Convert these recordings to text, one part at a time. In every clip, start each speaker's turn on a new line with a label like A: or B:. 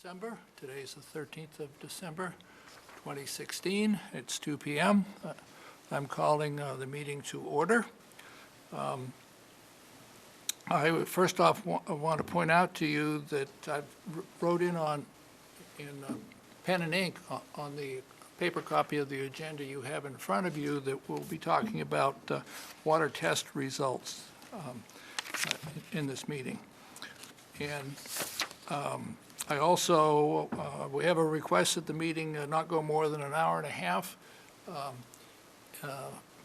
A: December. Today's the 13th of December, 2016. It's 2 p.m. I'm calling the meeting to order. I first off want to point out to you that I wrote in pen and ink on the paper copy of the agenda you have in front of you that we'll be talking about water test results in this meeting. And I also, we have a request that the meeting not go more than an hour and a half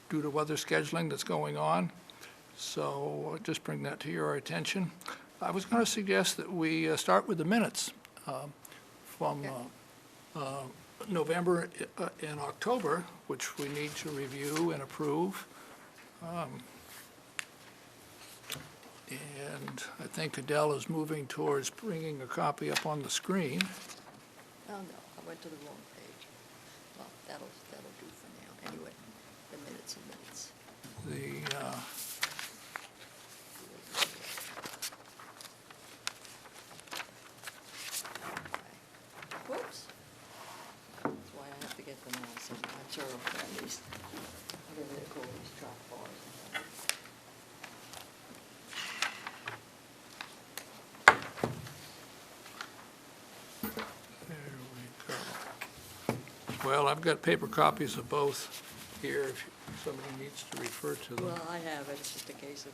A: due to weather scheduling that's going on. So I'll just bring that to your attention. I was going to suggest that we start with the minutes from November and October, which we need to review and approve. And I think Adele is moving towards bringing a copy up on the screen.
B: Oh, no, I went to the wrong page. Well, that'll do for now. Anyway, the minutes and minutes. Whoops. That's why I have to get them all, so I'm sure at least, whatever they call these drop bars.
A: There we go. Well, I've got paper copies of both here if somebody needs to refer to them.
B: Well, I have it, it's just a case of,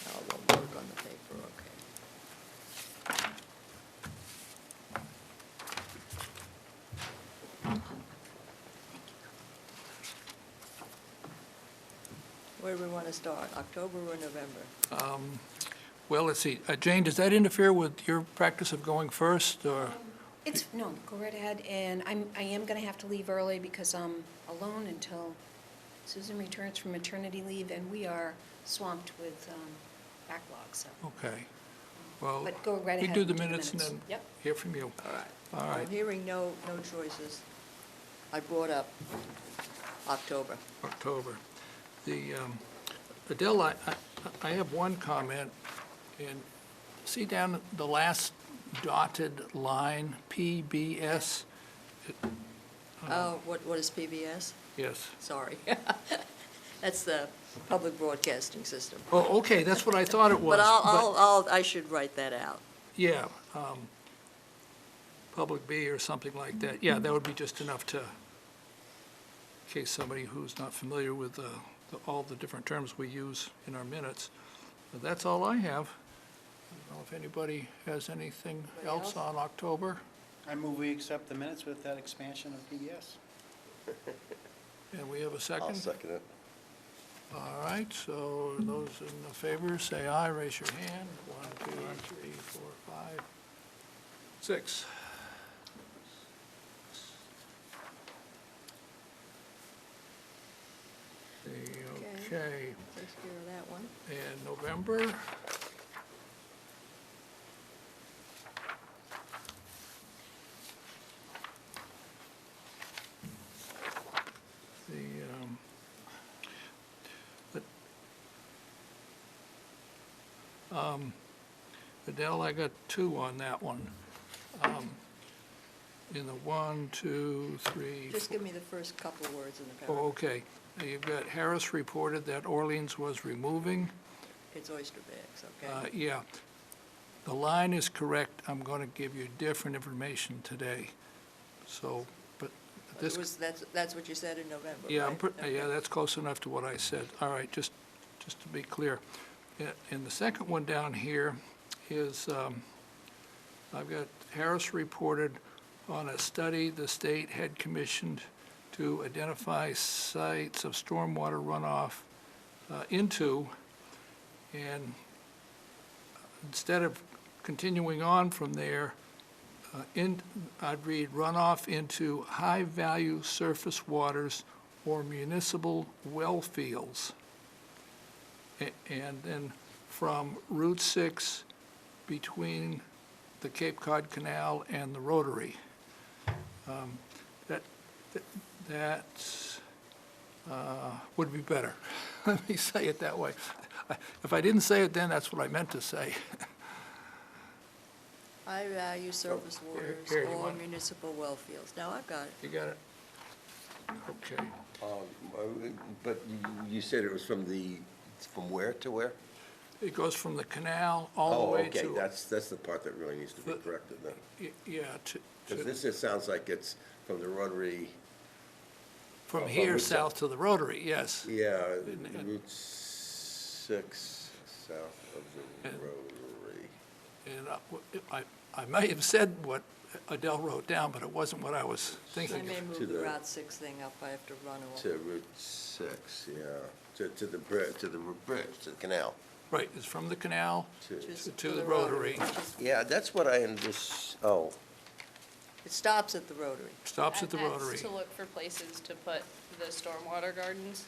B: oh, it won't work on the paper, okay. Where do we want to start, October or November?
A: Well, let's see. Jane, does that interfere with your practice of going first, or?
C: No, go right ahead, and I am gonna have to leave early because I'm alone until Susan returns from maternity leave, and we are swamped with backlogs, so.
A: Okay. Well,
C: But go right
A: we
C: ahead
A: do
C: and
A: the
C: do the
A: minutes and
C: minutes.
A: then
C: Yep.
A: hear from you.
B: All right.
A: All right.
B: I'm hearing no choices. I brought up October.
A: October. Adele, I have one comment, and see down the last dotted line, PBS?
B: Oh, what is PBS?
A: Yes.
B: Sorry. That's the public broadcasting system.
A: Oh, okay, that's what I thought it was.
B: But I should write that out.
A: Yeah, Public B or something like that. Yeah, that would be just enough to, in case somebody who's not familiar with all the different terms we use in our minutes. But that's all I have. I don't know if anybody has anything
B: Anybody
A: else
B: else?
A: on October.
D: I move we accept the minutes with that expansion of PBS.
A: And we have a second?
E: I'll second it.
A: All right, so those in favor, say aye, raise your hand. 1, 2, 3, 4, 5, 6. Okay,
B: Takes care of that one.
A: and November, Adele, I got 2 on that one. In the 1, 2, 3,
B: Just
A: 4.
B: give me the first couple of words in the
A: Oh,
B: paragraph.
A: okay. Now you've got Harris reported that Orleans was removing.
B: It's oyster bags, okay?
A: Yeah. The line is correct. I'm going to give you different information today. So, but this,
B: That's what you said in November,
A: yeah,
B: right? Okay.
A: yeah, that's close enough to what I said. All right, just to be clear. And the second one down here is, I've got Harris reported on a study the state had commissioned to identify sites of stormwater runoff into, and instead of continuing on from there, I'd read runoff into high-value surface waters or municipal well fields. And then from Route 6 between the Cape Cod Canal and the Rotary. That would be better. Let me say it that way. If I didn't say it then, that's what I meant to say.
B: I value surface waters
A: here, you
B: or
A: want-
B: municipal well fields. Now, I've got it.
A: You got it? Okay.
E: But you said it was from where to where?
A: It goes from the canal all the
E: Oh,
A: way
E: okay,
A: to.
E: that's the part that really needs to be
A: The-
E: corrected then.
A: Yeah, to,
E: Because this just sounds like it's from the Rotary,
A: from
E: from
A: here
E: Route
A: south to the Rotary, yes.
E: yeah,
A: And-
E: Route 6 south of the
A: And-
E: Rotary.
A: And I may have said what Adele wrote down, but it wasn't what I was
B: I
A: thinking
B: may
A: of.
B: move
E: To
B: the
E: the-
B: Route 6 thing up. I have to run over.
E: To Route 6, yeah, to the bridge, to the canal.
A: Right, it's from the canal
B: Just
A: to
B: for
A: the Rotary.
B: Just-
E: Yeah, that's what I oh,
B: It stops at the Rotary.
A: Stops at the
F: And that's
A: Rotary.
F: to look for places to put the stormwater gardens.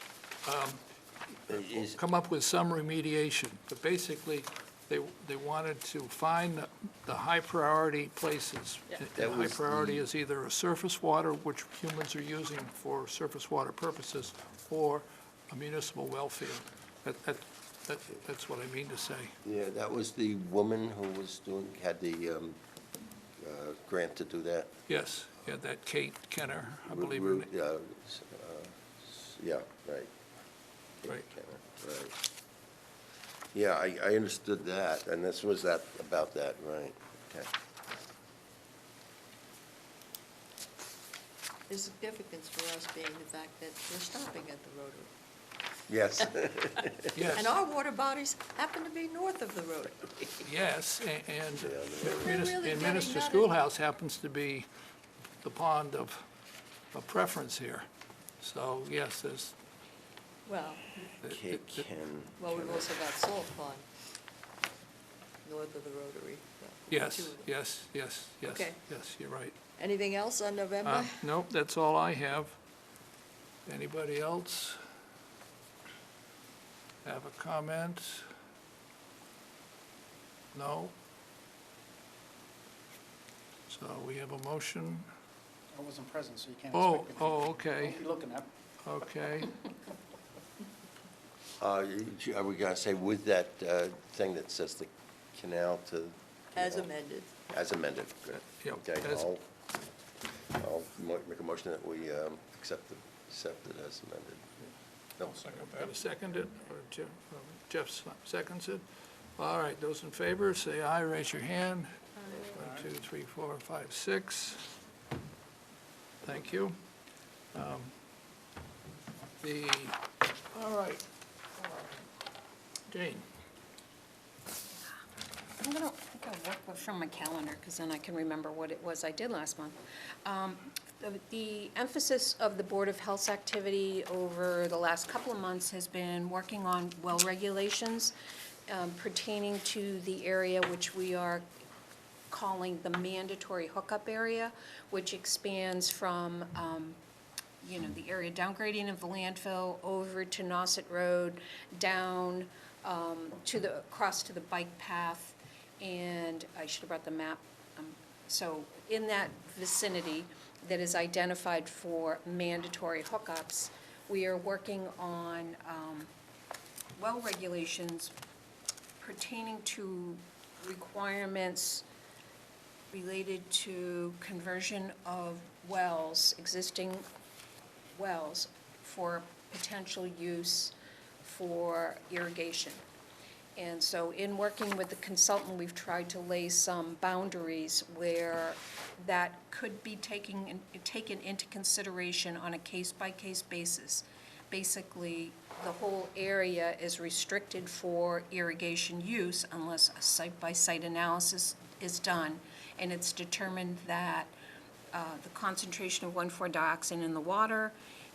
E: is,
A: Come up with some remediation, but basically, they wanted to find the high priority places.
F: Yeah.
A: And
E: That
A: high
E: was
A: priority
E: the-
A: is either a surface water, which humans are using for surface water purposes, or a municipal well field. That's what I mean to say.
E: yeah, that was the woman who was had the grant to do that.
A: Yes, yeah, that Kate Kenner, I believe her
E: Route,
A: name.
E: yeah, right.
A: Right.
E: Right. Yeah, I understood that, and this was about that, right, okay.
B: There's significance for us being the fact that we're stopping at the Rotary.
E: Yes,
A: Yes.
B: And our water bodies happen to be north of the Rotary.
A: Yes, and
B: We're really
A: and
B: getting
A: Minister
B: that in-
A: Schoolhouse happens to be the pond of preference here. So, yes, there's.
B: Well,
E: Kate Ken.
B: well, we've also got Salt Pond, north of the Rotary. Well,
A: Yes,
B: two of them.
A: yes, yes, yes,
B: Okay.
A: yes, you're right.
B: Anything else on November?
A: Nope, that's all I have. Anybody else have a comment? No? So we have a motion.
D: I wasn't present, so you can't
A: Oh,
D: expect me.
A: okay,
D: Don't be looking at me.
A: okay.
E: Are we gonna say with that thing that says the canal to?
B: As amended.
E: As amended, good.
A: Yep,
E: Okay,
A: as-
E: I'll make a motion that we accept it as amended. No,
A: Got to second it, or Jeff seconds it? All right, those in favor, say aye, raise your hand. 1, 2, 3, 4, 5, 6. Thank you. All right. Jane,
C: I'm gonna, I think I'll work from my calendar, because then I can remember what it was I did last month. The emphasis of the Board of Health's activity over the last couple of months has been working on well regulations pertaining to the area which we are calling the mandatory hookup area, which expands from, the area downgrading of the landfill over to Nauset Road, down across to the bike path, and I should have brought the map. So in that vicinity that is identified for mandatory hookups, we are working on well regulations pertaining to requirements related to conversion of wells, existing wells, for potential use for irrigation. And so in working with the consultant, we've tried to lay some boundaries where that could be taken into consideration on a case-by-case basis. Basically, the whole area is restricted for irrigation use unless a site-by-site analysis is done, and it's determined that the concentration of 1,4-dioxane in the water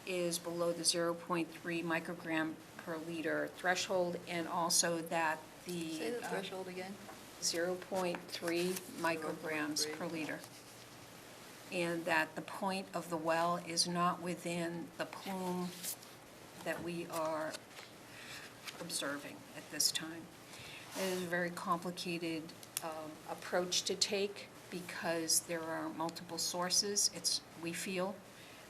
C: is below the 0.3 microgram per liter threshold, and also that the
B: Say the threshold again?
C: 0.3 micrograms per liter. And that the point of the well is not within the plume that we are observing at this time. It is a very complicated approach to take because there are multiple sources. We feel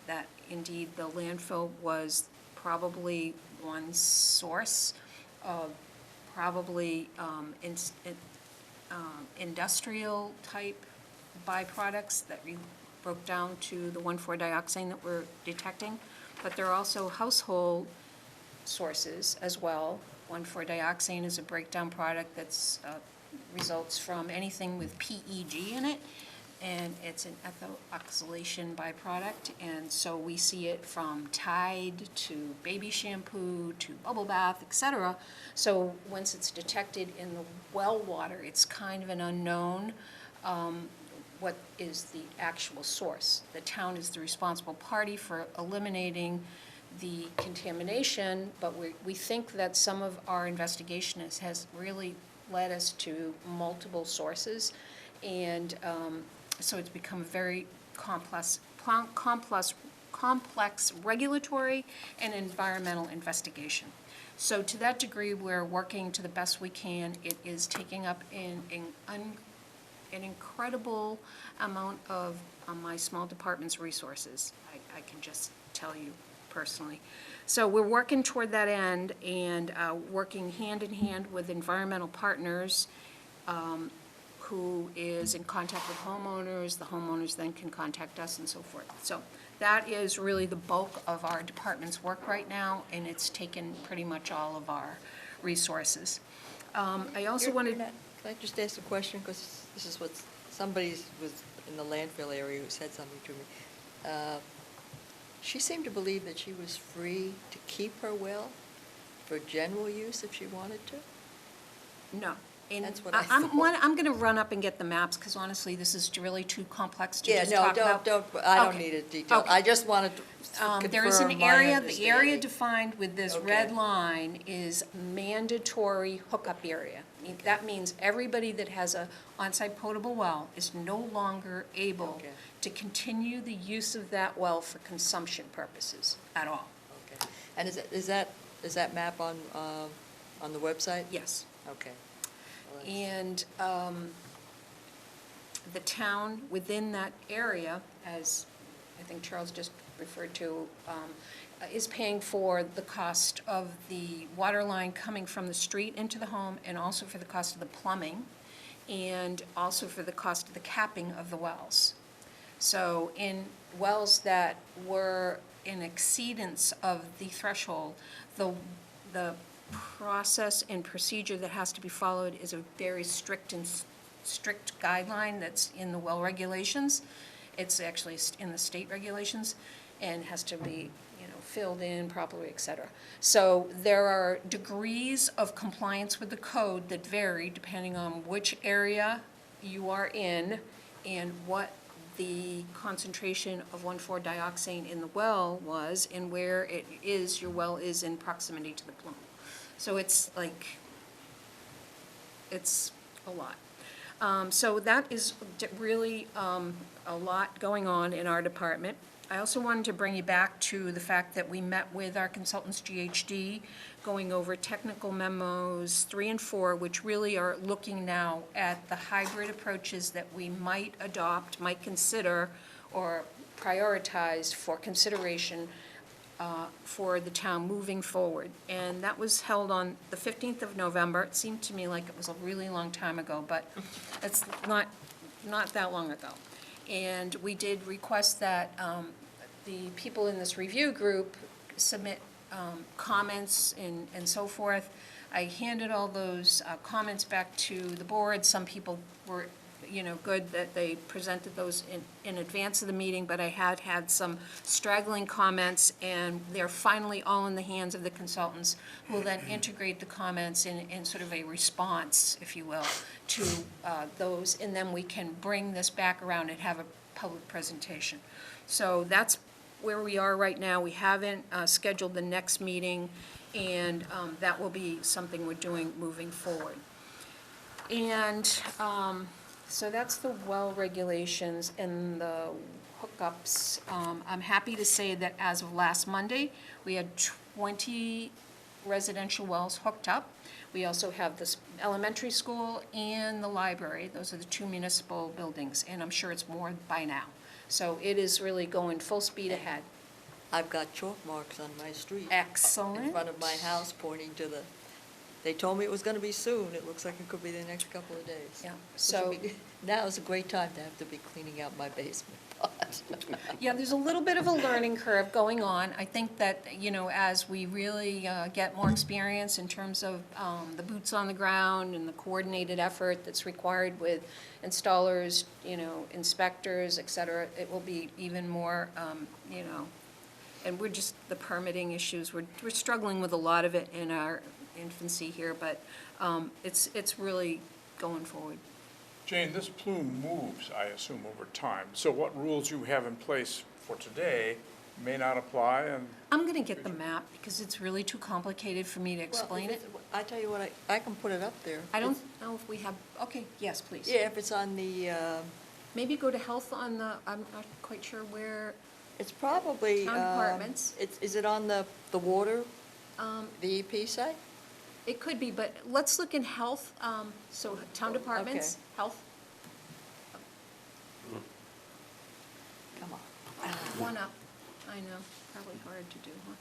C: that indeed the landfill was probably one source of probably industrial-type byproducts that we broke down to the 1,4-dioxane that we're detecting, but there are also household sources as well. 1,4-dioxane is a breakdown product that's results from anything with PEG in it, and it's an ethoxylation byproduct, and so we see it from Tide to baby shampoo to bubble bath, et cetera. So once it's detected in the well water, it's kind of an unknown what is the actual source. The town is the responsible party for eliminating the contamination, but we think that some of our investigation has really led us to multiple sources, and so it's become a very complex regulatory and environmental investigation. So to that degree, we're working to the best we can. It is taking up an incredible amount of my small department's resources. I can just tell you personally. So we're working toward that end and working hand in hand with environmental partners who is in contact with homeowners. The homeowners then can contact us and so forth. So that is really the bulk of our department's work right now, and it's taken pretty much all of our resources. I also wanted.
B: Can I just ask a question, because this is what somebody was in the landfill area who said something to me. She seemed to believe that she was free to keep her well for general use if she wanted to.
C: No. And
B: That's what I
C: I'm
B: thought.
C: going to run up and get the maps, because honestly, this is really too complex to
B: Yeah,
C: just
B: no,
C: talk about.
B: I don't
C: Okay.
B: need it detailed.
C: Okay.
B: I just wanted to confirm
C: There is an
B: my
C: area, the area
B: understanding.
C: defined with this
B: Okay.
C: red line is mandatory hookup area. That means everybody that has a on-site potable well is no longer able
B: Okay.
C: to continue the use of that well for consumption purposes at all.
B: Okay. And is that map on the website?
C: Yes.
B: Okay. Well, that's-
C: And the town within that area, as I think Charles just referred to, is paying for the cost of the water line coming from the street into the home, and also for the cost of the plumbing, and also for the cost of the capping of the wells. So in wells that were in exceedance of the threshold, the process and procedure that has to be followed is a very strict guideline that's in the well regulations. It's actually in the state regulations and has to be, filled in properly, et cetera. So there are degrees of compliance with the code that vary depending on which area you are in and what the concentration of 1,4-dioxane in the well was and where your well is in proximity to the plume. So it's a lot. So that is really a lot going on in our department. I also wanted to bring you back to the fact that we met with our consultants, GHD, going over technical memos 3 and 4, which really are looking now at the hybrid approaches that we might adopt, might consider, or prioritize for consideration for the town moving forward. And that was held on the 15th of November. It seemed to me like it was a really long time ago, but it's not that long ago. And we did request that the people in this review group submit comments and so forth. I handed all those comments back to the board. Some people were, good that they presented those in advance of the meeting, but I had some straggling comments, and they're finally all in the hands of the consultants, who will then integrate the comments in sort of a response, if you will, to those, and then we can bring this back around and have a public presentation. So that's where we are right now. We haven't scheduled the next meeting, and that will be something we're doing moving forward. And so that's the well regulations and the hookups. I'm happy to say that as of last Monday, we had 20 residential wells hooked up. We also have this elementary school and the library. Those are the 2 municipal buildings, and I'm sure it's more by now. So it is really going full speed ahead.
B: I've got chalk marks on my street.
C: Excellent.
B: In front of my house pointing to They told me it was gonna be soon. It looks like it could be the next couple of days.
C: Yeah,
B: Which
C: so,
B: would be- Now is a great time to have to be cleaning out my basement pot.
C: yeah, there's a little bit of a learning curve going on. I think that, you know, as we really get more experience in terms of the boots on the ground and the coordinated effort that's required with installers, you know, inspectors, et cetera, it will be even more, you know, and we're just, the permitting issues, we're struggling with a lot of it in our infancy here, but it's really going forward.
G: Jane, this plume moves, I assume, over time. So what rules you have in place for today may not apply, and
C: I'm gonna get the map, because it's really too complicated for me to explain
B: Well,
C: it.
B: if I tell you what, I can put it up there.
C: I don't know if we have, okay, yes, please.
B: Yeah, if it's on the,
C: Maybe go to health on the, I'm not quite sure where,
B: it's probably.
C: Town departments.
B: Is it on the water,
C: um,
B: the EP site?
C: it could be, but let's look in health, so town departments, health,
B: Come on.
C: one up. I know, probably hard to do, huh?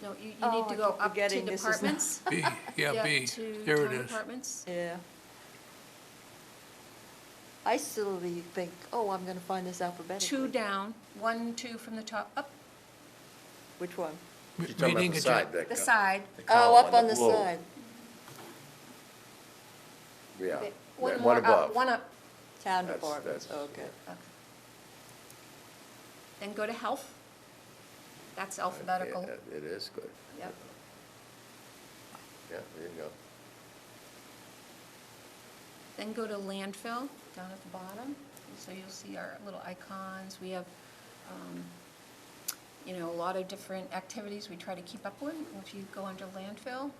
C: No, you
B: Oh,
C: need to
B: I
C: go
B: keep
C: up to
B: forgetting this is not-
C: departments.
A: B, yeah, B,
C: to
A: there it
C: town
A: is.
C: departments.
B: Yeah. I still think, oh, I'm gonna find this alphabetically.
C: Two down, 1, 2 from the top, up
B: Which one?
E: You're talking about
A: Meeting
E: the
A: agenda.
E: side, that
C: the
E: co-
C: side.
E: the
B: Oh,
E: column
B: up on the
E: blue.
B: side.
E: Yeah.
C: One
E: One
C: more
E: above.
C: up, one up.
B: Town
E: That's-
B: departments,
E: that's-
B: okay.
C: Then go to health. That's alphabetical.
E: Yeah, it is good.
C: Yep.
E: Yeah, there you go.
C: Then go to landfill, down at the bottom. So you'll see our little icons. We have, you know, a lot of different activities we try to keep up with. If you go under landfill.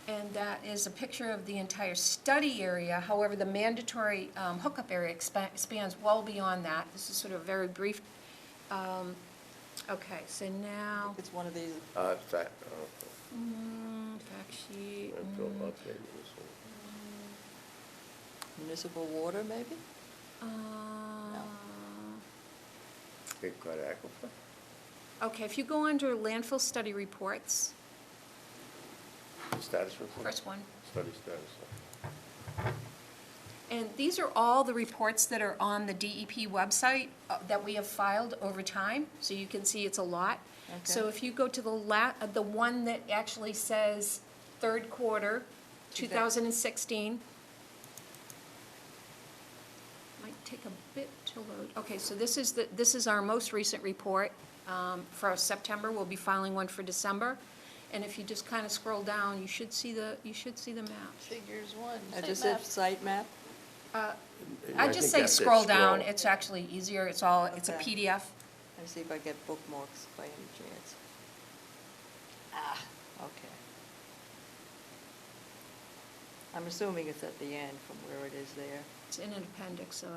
C: And that is a picture of the entire study area. However, the mandatory hookup area spans well beyond that. This is sort of very brief. Okay, so now,
B: It's one of these,
E: Fact,
C: fact sheet.
E: landfill update this one.
B: municipal water, maybe?
E: Cape Cod Aquifer?
C: Okay, if you go under landfill study reports,
E: Status report?
C: first one.
E: Study status.
C: And these are all the reports that are on the DEP website that we have filed over time, so you can see it's a lot. So
B: Okay.
C: if you go to the one that actually says third quarter, 2016. Might take a bit to load. Okay, so this is our most recent report for September. We'll be filing one for December. And if you just kind of scroll down, you should see the map.
F: Figures one,
B: I
F: site
B: just said
F: map.
B: site map?
C: I just
E: think
C: say
E: that's it,
C: scroll down,
E: scroll.
C: it's actually easier, it's a
B: Okay.
C: PDF.
B: Let me see if I get bookmarks by any chance. Ah, okay. I'm assuming it's at the end from where it is there.
C: It's in an appendix, so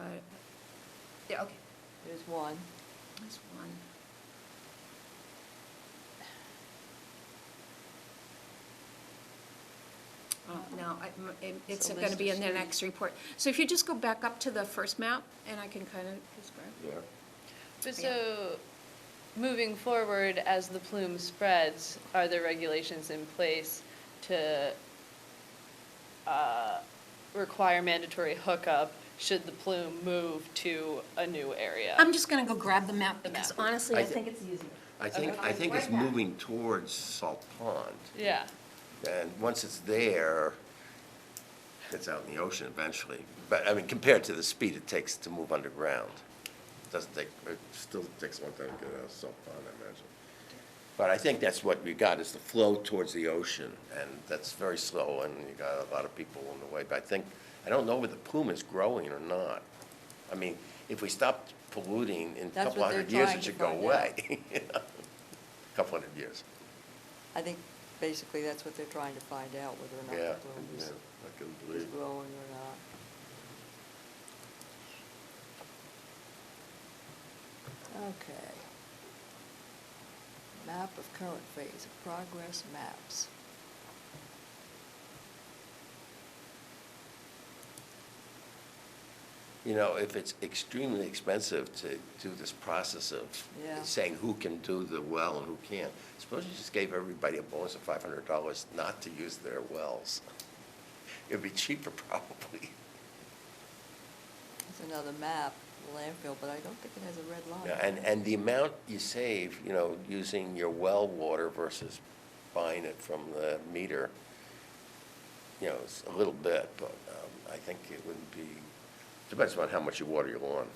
C: yeah, okay,
B: There's one.
C: there's one. Oh, no, it's
B: So
C: gonna
B: list
C: be
B: of
C: in the
B: streets.
C: next report. So if you just go back up to the first map, and I can kind of describe.
E: Yeah.
F: But so, moving forward, as the plume spreads, are there regulations in place to require mandatory hookup should the plume move to a new area?
C: I'm just gonna go grab the map,
F: The
C: because
F: map.
C: honestly,
E: I
C: I
E: thi-
C: think it's easier.
E: I think it's moving towards Salt Pond.
F: Yeah,
E: And once it's there, it's out in the ocean eventually. But, I mean, compared to the speed it takes to move underground, it still takes a long time to get out of Salt Pond, I imagine. But I think that's what we got, is the flow towards the ocean, and that's very slow, and you got a lot of people on the way. But I don't know whether the plume is growing or not. I mean, if we stop polluting in a
B: That's
E: couple
B: what they're
E: hundred years,
B: trying
E: it
B: to
E: should go
B: find out.
E: away. You know? Couple hundred years.
B: I think basically that's what they're trying to find out, whether or
E: Yeah,
B: not the plume
E: yeah,
B: is
E: I can
B: is
E: believe.
B: growing or not. Okay. Map of current phase of progress maps.
E: you know, if it's extremely expensive to do this process of
B: Yeah.
E: saying who can do the well and who can't, suppose you just gave everybody a bonus of $500 not to use their wells. It'd be cheaper probably.
B: It's another map, landfill, but I don't think it has a red line.
E: Yeah, and the amount you save, you know, using your well water versus buying it from the meter, you know, it's a little bit, but I think it wouldn't be, depends on how much you water your lawn.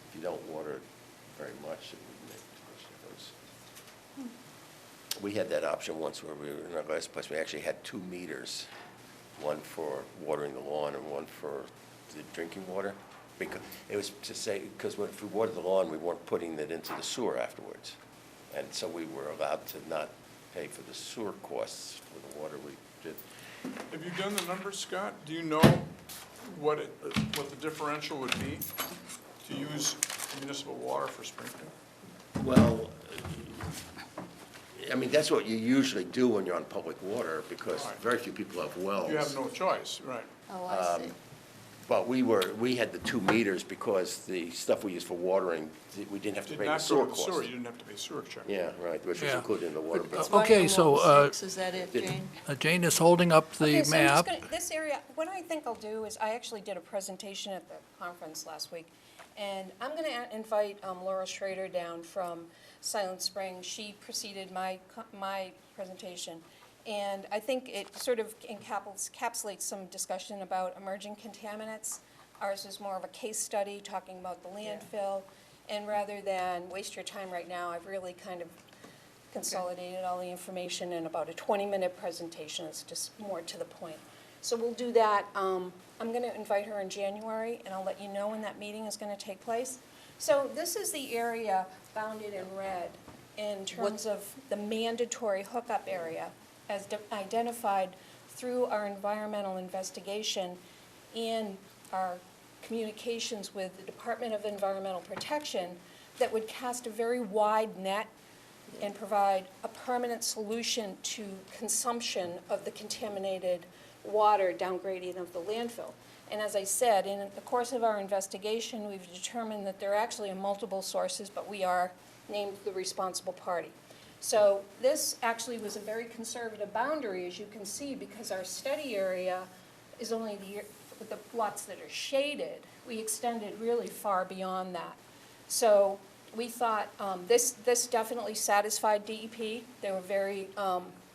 E: If you don't water it very much, it wouldn't make too much difference. We had that option once where we were in our last place, we actually had 2 meters, one for watering the lawn and one for the drinking water. Because, it was to say, because if we watered the lawn, we weren't putting it into the sewer afterwards. And so we were allowed to not pay for the sewer costs for the water we did.
G: Have you done the numbers, Scott? Do you know what the differential would be to use municipal water for sprinkling?
E: Well, I mean, that's what you usually do when you're on public water, because
G: Right.
E: very few people have wells.
G: You have no choice, right?
B: Oh, I see.
E: But we had the 2 meters because the stuff we used for watering, we didn't have to
G: Did
E: pay the
G: not go
E: sewer
G: to the sewer,
E: cost.
G: you didn't have to pay sewer check.
E: Yeah, right, which was
A: Yeah.
E: included in the water bill.
B: It's
A: okay,
B: volume
A: so,
B: 6, is that it, Jane?
A: Jane is holding up the
C: Okay, so I'm just
A: map.
C: gonna, this area, what I think I'll do is, I actually did a presentation at the conference last week, and I'm gonna invite Laura Schrader down from Silent Spring. She preceded my presentation, and I think it sort of encapsulates some discussion about emerging contaminants. Ours is more of a case study, talking about the landfill, and rather than waste your time right now, I've really kind of consolidated all the information in about a 20-minute presentation. It's just more to the point. So we'll do that. I'm going to invite her in January, and I'll let you know when that meeting is going to take place. So this is the area bounded in red in terms of the mandatory hookup area as identified through our environmental investigation and our communications with the Department of Environmental Protection that would cast a very wide net and provide a permanent solution to consumption of the contaminated water down gradient of the landfill. And as I said, in the course of our investigation, we've determined that there actually are multiple sources, but we are named the responsible party. So this actually was a very conservative boundary, as you can see, because our study area is only with the lots that are shaded. We extended really far beyond that. So we thought this definitely satisfied DEP. They were very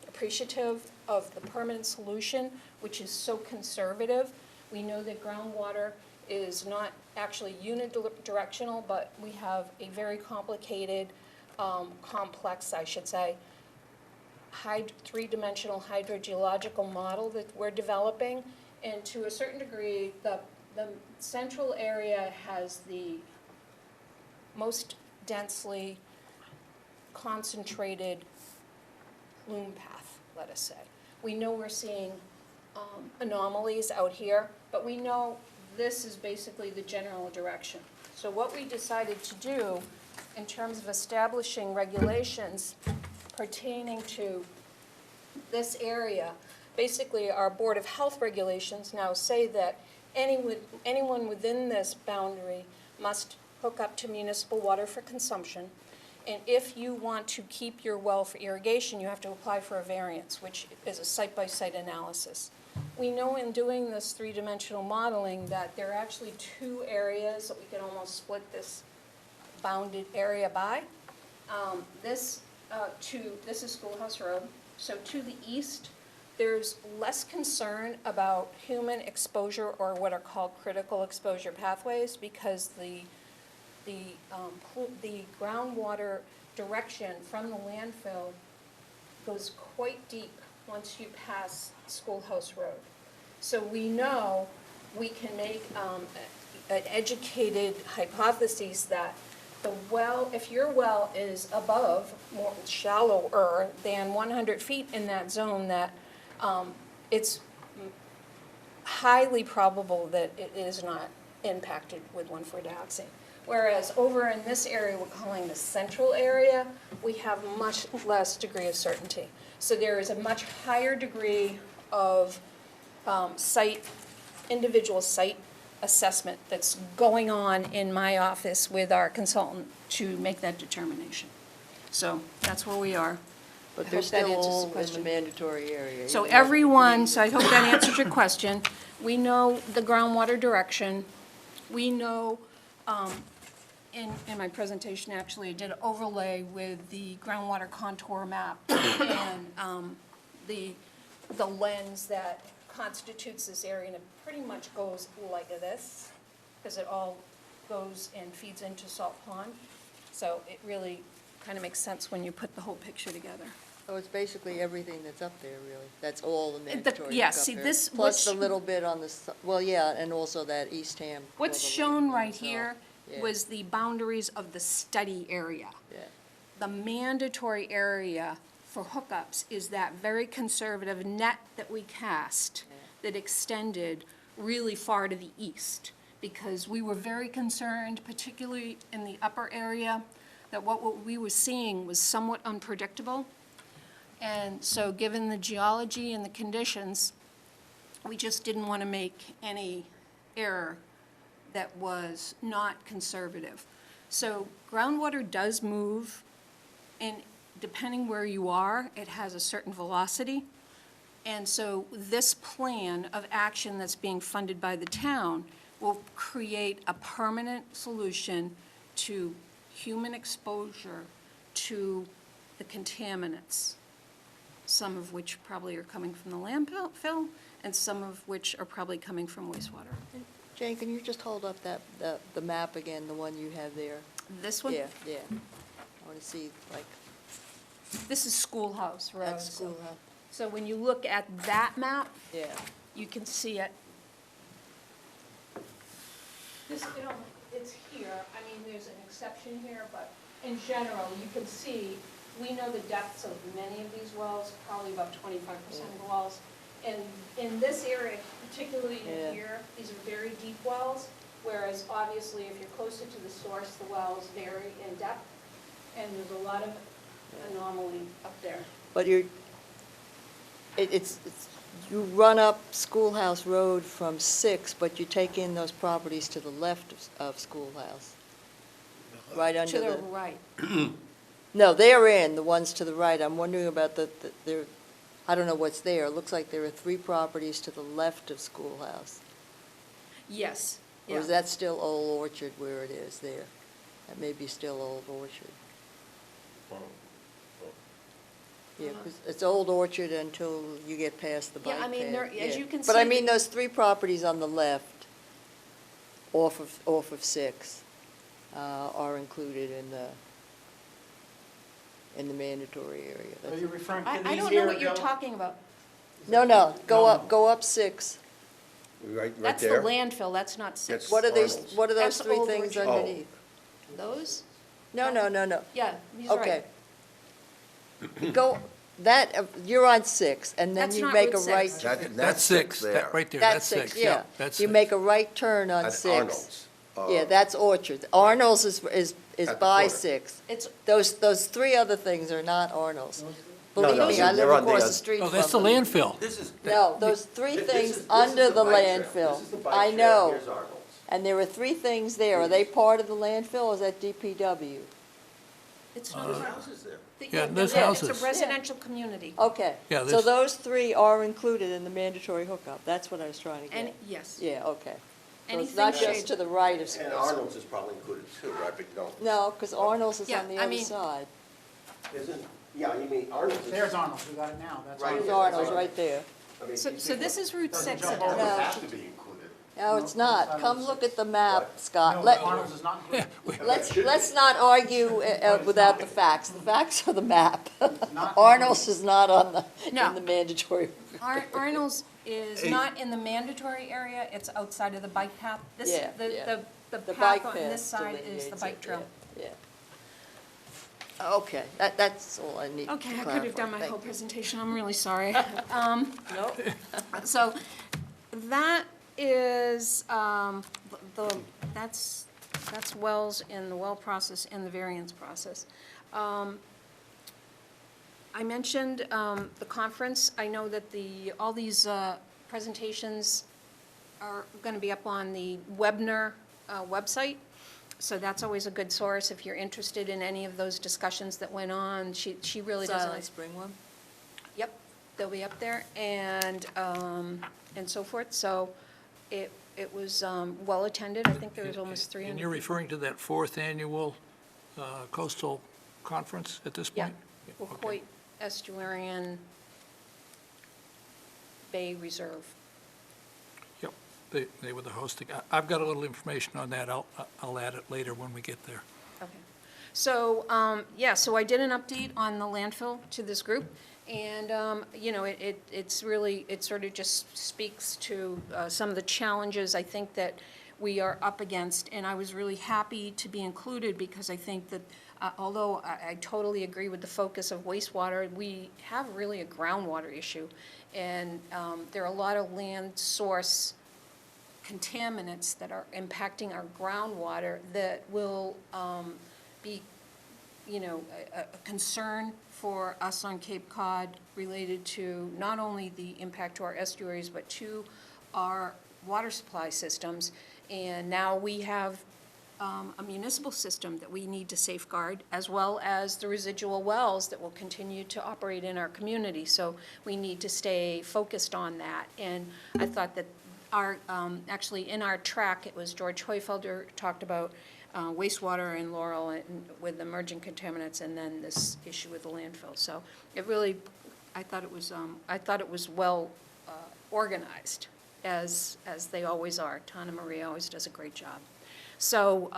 C: appreciative of the permanent solution, which is so conservative. We know that groundwater is not actually unidirectional, but we have a very complicated, complex, I should say, three-dimensional hydrogeological model that we're developing. And to a certain degree, the central area has the most densely concentrated plume path, let us say. We know we're seeing anomalies out here, but we know this is basically the general direction. So what we decided to do in terms of establishing regulations pertaining to this area, basically our Board of Health regulations now say that anyone within this boundary must hook up to municipal water for consumption. And if you want to keep your well for irrigation, you have to apply for a variance, which is a site-by-site analysis. We know in doing this three-dimensional modeling that there are actually 2 areas that we can almost split this bounded area by. This is Schoolhouse Road. So to the east, there's less concern about human exposure or what are called critical exposure pathways because the groundwater direction from the landfill goes quite deep once you pass Schoolhouse Road. So we know we can make an educated hypothesis that the well, if your well is above, more shallower than 100 feet in that zone, that it's highly probable that it is not impacted with 1,4-dioxane. Whereas over in this area we're calling the central area, we have much less degree of certainty. So there is a much higher degree of individual site assessment that's going on in my office with our consultant to make that determination. So that's where we are.
B: But
C: I
B: they're
C: hope that
B: still
C: answers the
B: all in the
C: question.
B: mandatory area.
C: So
B: even though-
C: everyone, so I hope that answers your question. We know the groundwater direction. We know, in my presentation, actually, I did an overlay with the groundwater contour map and the lens that constitutes this area, and it pretty much goes like this, because it all goes and feeds into Salt Pond. So it really kind of makes sense when you put the whole picture together.
B: So it's basically everything that's up there, really. That's all the mandatory.
C: yeah,
B: hookup
C: see,
B: area.
C: this-
B: Plus the
C: which-
B: little bit on the, well, yeah, and also that Eastham.
C: What's
B: well, the
C: shown
B: lake
C: right
B: itself.
C: here
B: Yeah,
C: was the boundaries of the study area.
B: Yeah,
C: The mandatory area for hookups is that very conservative net that we cast that extended really far to the east, because we were very concerned, particularly in the upper area, that what we were seeing was somewhat unpredictable. And so, given the geology and the conditions, we just didn't want to make any error that was not conservative. So groundwater does move, and depending where you are, it has a certain velocity. And so this plan of action that's being funded by the town will create a permanent solution to human exposure to the contaminants, some of which probably are coming from the landfill, and some of which are probably coming from wastewater.
B: Jane, can you just hold up that, the map again, the one you have there?
C: This one,
B: Yeah, yeah. I want to see, like,
C: this is Schoolhouse Road.
B: that schoolhouse.
C: So when you look at that map,
B: Yeah,
C: you can see it. This, it's here, I mean, there's an exception here, but in general, you can see, we know the depths of many of these wells, probably about 25% of the wells. And in this area, particularly
B: Yeah.
C: in here, these are very deep wells, whereas obviously if you're closer to the source, the wells vary in depth, and there's a lot of anomaly up there.
B: but it's, you run up Schoolhouse Road from 6, but you take in those properties to the left of Schoolhouse. Right under
C: To the
B: the,
C: right.
B: no, they're in, the ones to the right. I'm wondering about there, I don't know what's there. It looks like there are 3 properties to the left of Schoolhouse.
C: Yes,
B: Or
C: yeah.
B: is that still Old Orchard where it is there? That may be still Old Orchard. Yeah, 'cause it's Old Orchard until you get past the bike
C: Yeah, I mean,
B: path,
C: there- as
B: yeah.
C: you can
B: But I
C: see
B: mean,
C: the-
B: those 3 properties on the left, off of 6, are included in the mandatory area.
D: Are
B: That's-
D: you referring to
C: I
D: these
C: don't know
D: here,
C: what you're
D: Joe?
C: talking about.
B: No, go
D: No.
B: up, go up 6.
E: Right
C: That's the
E: there?
C: landfill, that's not six.
E: That's-
B: What are these,
E: Arnold's.
B: what are those
C: That's
B: 3
C: Old
B: things
C: Orchard.
B: underneath?
C: Those?
B: No.
C: Yeah, he's right.
B: Okay. Go, you're on 6, and then
C: That's
B: you
C: not
B: make a
C: Route
B: right.
C: 6.
A: That's 6,
E: there.
A: that right there,
B: That's
A: that's 6,
B: 6,
A: yeah,
B: yeah.
A: that's
B: You
A: 6.
B: make a right turn on
E: At
B: 6.
E: Arnold's.
B: Yeah, that's Orchard. Arnold's is
E: At the
B: by
E: corner.
B: 6.
C: It's,
B: Those 3 other things are not Arnold's. Believe
E: no,
B: me, I
E: they're
B: live
E: on the
B: across
E: other-
B: the street
A: Oh,
B: from
A: that's the
B: them.
A: landfill.
E: This is.
B: No, those 3
E: This
B: things
E: is
B: under the
E: bike trail.
B: landfill.
E: This is the bike
B: I
E: trail.
B: know.
E: Here's Arnold's.
B: And there are 3 things there. Are they part of the landfill, or is that DPW?
C: it's
E: There's
C: not.
E: houses there.
A: Yeah, there's
C: It's
A: houses.
C: a residential community.
B: Okay.
A: Yeah,
B: So
A: there's-
B: those 3 are included in the mandatory hookup. That's what I was trying to
C: And,
B: get.
C: yes.
B: Yeah, okay. So it's
C: Anything
B: not
C: shade-
B: just to the right of
E: And
B: School.
E: Arnold's is probably included too, right? But no.
B: No, because Arnold's is
C: Yeah,
B: on the
C: I
B: other
C: mean-
B: side.
E: Isn't, yeah, you mean Arnold's is.
D: There's Arnold's, we got it now, that's
E: Right.
B: There's
E: Yeah,
B: Arnold's
E: that's
B: right there.
E: I mean,
C: So,
E: these
C: so
E: people-
C: this is Route 6.
D: jump
C: Adele.
D: over.
B: No.
E: Has to be included.
B: No, it's not. Come look at the map,
D: No,
B: Scott. Let,
D: Arnold's is not included.
B: let's not argue without the facts. The facts are the map.
D: not-
B: Arnold's is not on the,
C: No.
B: in the mandatory.
C: Arnold's is not in the mandatory area, it's outside of the bike path. This,
B: Yeah, yeah.
C: the
B: The bike
C: path
B: path
C: on this side is
B: delineates
C: the
B: it,
C: bike trail.
B: Yeah. Yeah. Okay, that's all I need to
C: Okay, I
B: clarify.
C: could have done my
B: Thank
C: whole
B: you.
C: presentation, I'm really sorry.
B: Nope.
C: So that is, that's wells in the well process and the variance process. I mentioned the conference. I know that all these presentations are going to be up on the Webner website. So that's always a good source if you're interested in any of those discussions that went on. She really does a
B: Silent
C: nice.
B: Spring one?
C: Yep, they'll be up there and so forth. So it was well-attended. I think there was almost 300.
A: And you're referring to that fourth annual coastal conference at this
C: Yeah,
A: point? Okay.
C: Wacoit Estuarian Bay Reserve.
A: Yep, they were the hosting. I've got a little information on that. I'll add it later when we get there.
C: Okay. So, yeah, so I did an update on the landfill to this group, and, you know, it's really, it sort of just speaks to some of the challenges I think that we are up against, and I was really happy to be included because I think that although I totally agree with the focus of wastewater, we have really a groundwater issue, and there are a lot of land source contaminants that are impacting our groundwater that will be, you know, a concern for us on Cape Cod related to not only the impact to our estuaries, but to our water supply systems. And now we have a municipal system that we need to safeguard, as well as the residual wells that will continue to operate in our community. So we need to stay focused on that. And I thought that our, actually in our track, it was George Heufelder talked about wastewater in Laurel and with emerging contaminants, and then this issue with the landfill. So it really, I thought it was well organized, as they always are. Tana Maria always does a great job. So,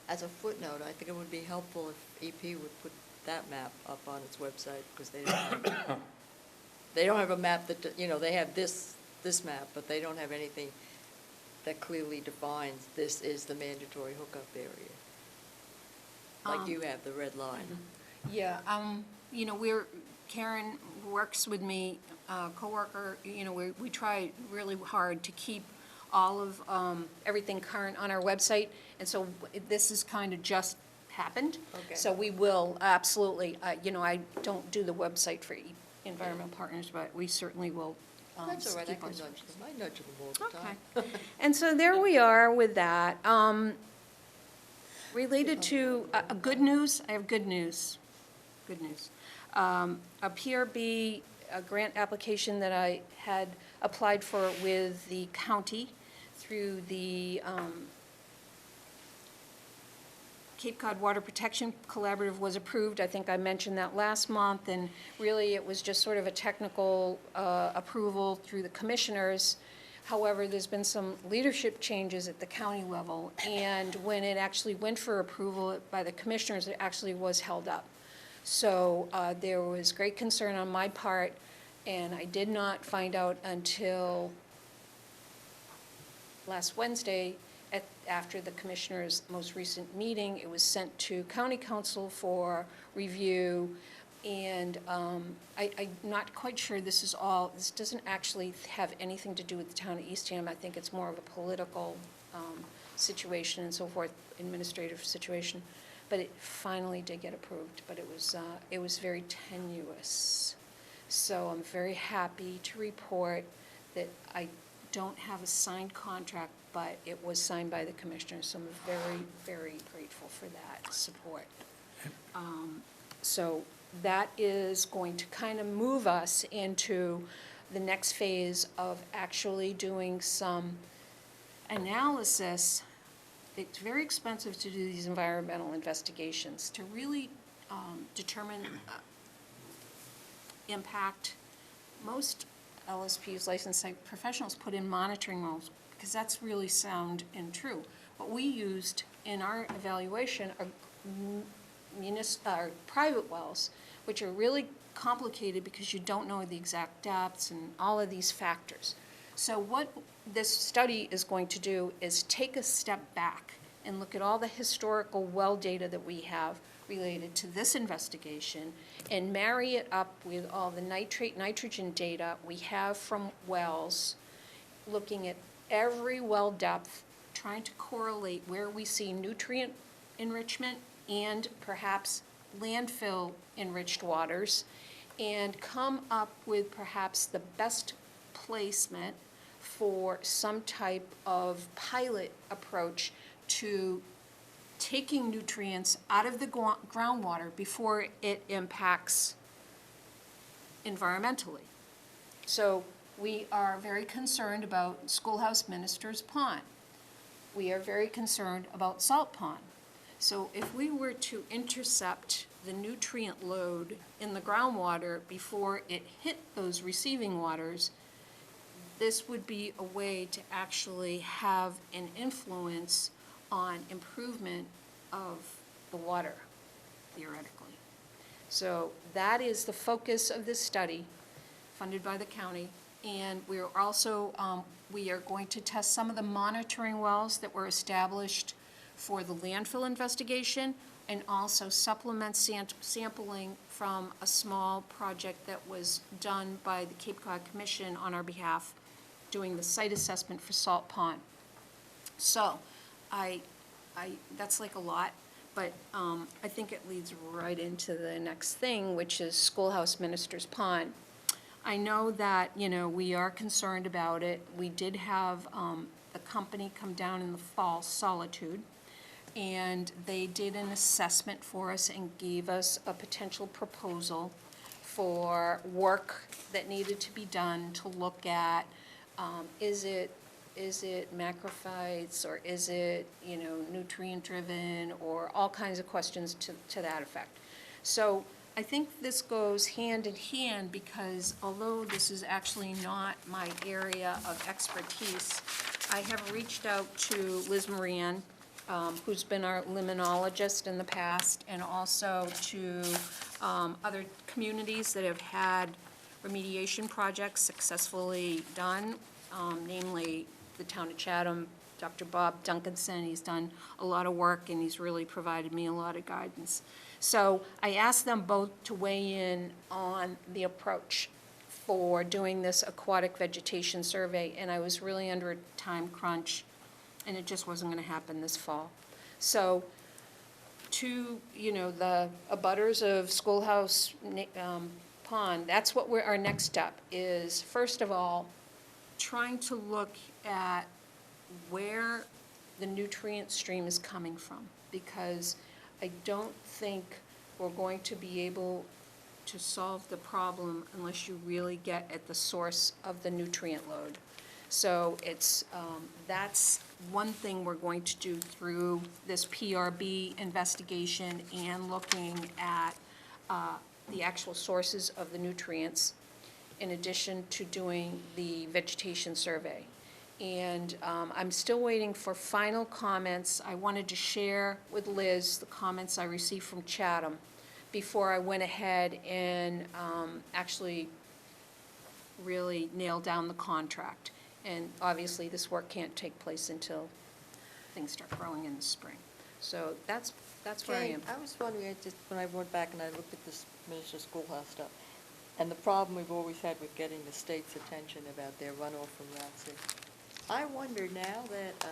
B: As a footnote, I think it would be helpful if EP would put that map up on its website, because they don't have a map that, you know, they have this map, but they don't have anything that clearly defines this is the mandatory hookup area. Like you have the red line.
C: yeah, you know, Karen works with me, coworker, you know, we try really hard to keep all of, everything current on our website, and so this is kind of just happened.
B: Okay.
C: So we will, absolutely, you know, I don't do the website for Environmental Partners, but we certainly will.
B: That's all right, I
C: keep
B: can
C: our-
B: nudge them, I nudge them all the time.
C: Okay. And so there we are with that. Related to, good news, I have good news. Good news. A PRB, a grant application that I had applied for with the county through the Cape Cod Water Protection Collaborative was approved. I think I mentioned that last month, and really it was just sort of a technical approval through the commissioners. However, there's been some leadership changes at the county level, and when it actually went for approval by the commissioners, it actually was held up. So there was great concern on my part, and I did not find out until last Wednesday, after the commissioners' most recent meeting. It was sent to county council for review, and I'm not quite sure this doesn't actually have anything to do with the town of Eastham. I think it's more of a political situation and so forth, administrative situation. But it finally did get approved, but it was very tenuous. So I'm very happy to report that I don't have a signed contract, but it was signed by the commissioners, so I'm very, very grateful for that support. So that is going to kind of move us into the next phase of actually doing some analysis. It's very expensive to do these environmental investigations, to really determine impact. Most LSPs, licensed site professionals, put in monitoring wells because that's really sound and true. What we used in our evaluation are private wells, which are really complicated because you don't know the exact depths and all of these factors. So what this study is going to do is take a step back and look at all the historical well data that we have related to this investigation and marry it up with all the nitrate, nitrogen data we have from wells, looking at every well depth, trying to correlate where we see nutrient enrichment and perhaps landfill enriched waters, and come up with perhaps the best placement for some type of pilot approach to taking nutrients out of the groundwater before it impacts environmentally. So we are very concerned about Schoolhouse Minister's Pond. We are very concerned about Salt Pond. So if we were to intercept the nutrient load in the groundwater before it hit those receiving waters, this would be a way to actually have an influence on improvement of the water, theoretically. So that is the focus of this study, funded by the county. And we are also, we are going to test some of the monitoring wells that were established for the landfill investigation, and also supplement sampling from a small project that was done by the Cape Cod Commission on our behalf, doing the site assessment for Salt Pond. So, that's like a lot, but I think it leads right into the next thing, which is Schoolhouse Minister's Pond. I know that, you know, we are concerned about it. We did have the company come down in the fall, Solitude, and they did an assessment for us and gave us a potential proposal for work that needed to be done to look at, is it macrophytes, or is it, you know, nutrient-driven, or all kinds of questions to that effect. So I think this goes hand in hand, because although this is actually not my area of expertise, I have reached out to Liz Moran, who's been our limnologist in the past, and also to other communities that have had remediation projects successfully done, namely the town of Chatham. Dr. Bob Duncanson, he's done a lot of work, and he's really provided me a lot of guidance. So I asked them both to weigh in on the approach for doing this aquatic vegetation survey, and I was really under a time crunch, and it just wasn't going to happen this fall. So to, you know, the abutters of Schoolhouse Pond, that's what our next step is. First of all, trying to look at where the nutrient stream is coming from, because I don't think we're going to be able to solve the problem unless you really get at the source of the nutrient load. So it's, that's one thing we're going to do through this PRB investigation, and looking at the actual sources of the nutrients, in addition to doing the vegetation survey. And I'm still waiting for final comments. I wanted to share with Liz the comments I received from Chatham before I went ahead and actually really nail down the contract. And obviously, this work can't take place until things start growing in the spring. So that's where I
B: Kay,
C: am.
B: I was wondering, when I went back and I looked at this miniature schoolhouse stuff, and the problem we've always had with getting the state's attention about their runoff from Route 6. I wonder now that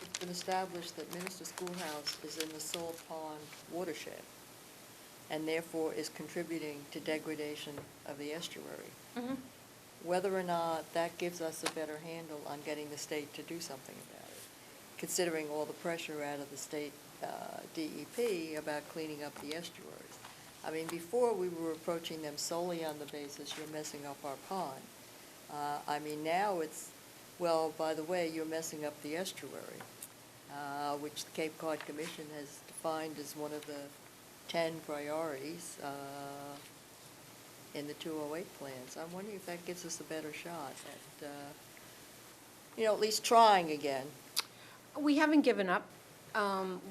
B: it's been established that Minister Schoolhouse is in the Salt Pond watershed, and therefore is contributing to degradation of the estuary.
C: Mhm.
B: Whether or not that gives us a better handle on getting the state to do something about it, considering all the pressure out of the state DEP about cleaning up the estuaries. I mean, before we were approaching them solely on the basis you're messing up our pond. I mean, now it's, well, by the way, you're messing up the estuary, which the Cape Cod Commission has defined as one of the 10 priorities in the 208 plans. I'm wondering if that gives us a better shot at, at least trying again.
C: We haven't given up.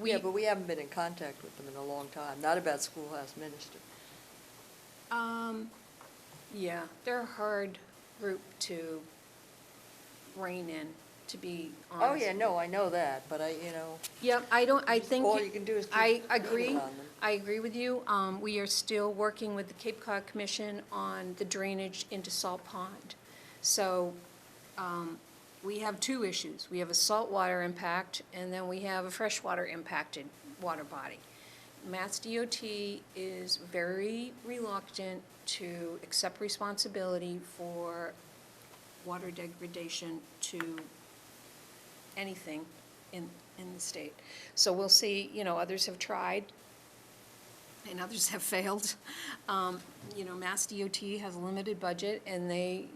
B: Yeah, but we haven't been in contact with them in a long time, not about Schoolhouse Minister.
C: Yeah, they're a hard group to rein in, to be honest.
B: Oh, yeah, no, I know that, but
C: Yeah, I think.
B: all you can do is keep
C: I
B: beating
C: agree.
B: on them.
C: I agree with you. We are still working with the Cape Cod Commission on the drainage into Salt Pond. So, we have two issues. We have a saltwater impact, and then we have a freshwater impacted water body. Mass DOT is very reluctant to accept responsibility for water degradation to anything in the state. So we'll see, others have tried, and others have failed. Mass DOT has a limited budget, and they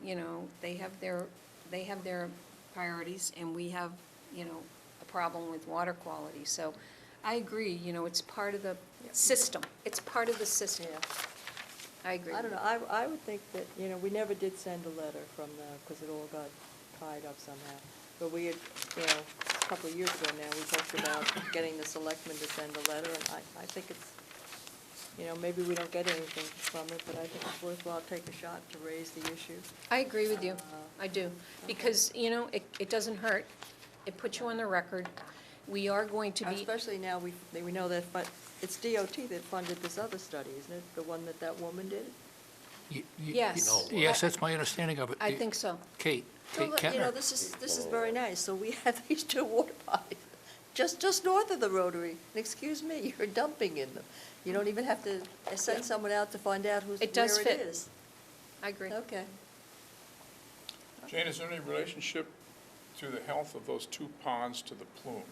C: have their priorities, and we have, a problem with water quality. So I agree, it's part of the system. It's part of the system.
B: Yeah.
C: I agree.
B: I don't know, I would think that, we never did send a letter from because it all got tied up somehow. But we had, a couple of years ago now, we talked about getting the selectmen to send a letter, and I think it's, maybe we don't get anything from it, but I think it's worthwhile to take a shot to raise the issue.
C: I agree with you. I do. Because, it doesn't hurt. It puts you on the record. We are going to be,
B: Especially now, we know that, but it's DOT that funded this other study, isn't it? The one that woman did?
C: Yes.
A: Yes, that's my understanding of it.
C: I think so.
A: Kate
B: So, look,
A: Kettner.
B: this is very nice. So we have these two water bodies, just north of the Rotary. And excuse me, you're dumping in them. You don't even have to send someone out to find out
C: It does
B: where
C: fit.
B: it is.
C: I agree.
B: Okay.
G: Jane, is there any relationship to the health of those two ponds to the plume?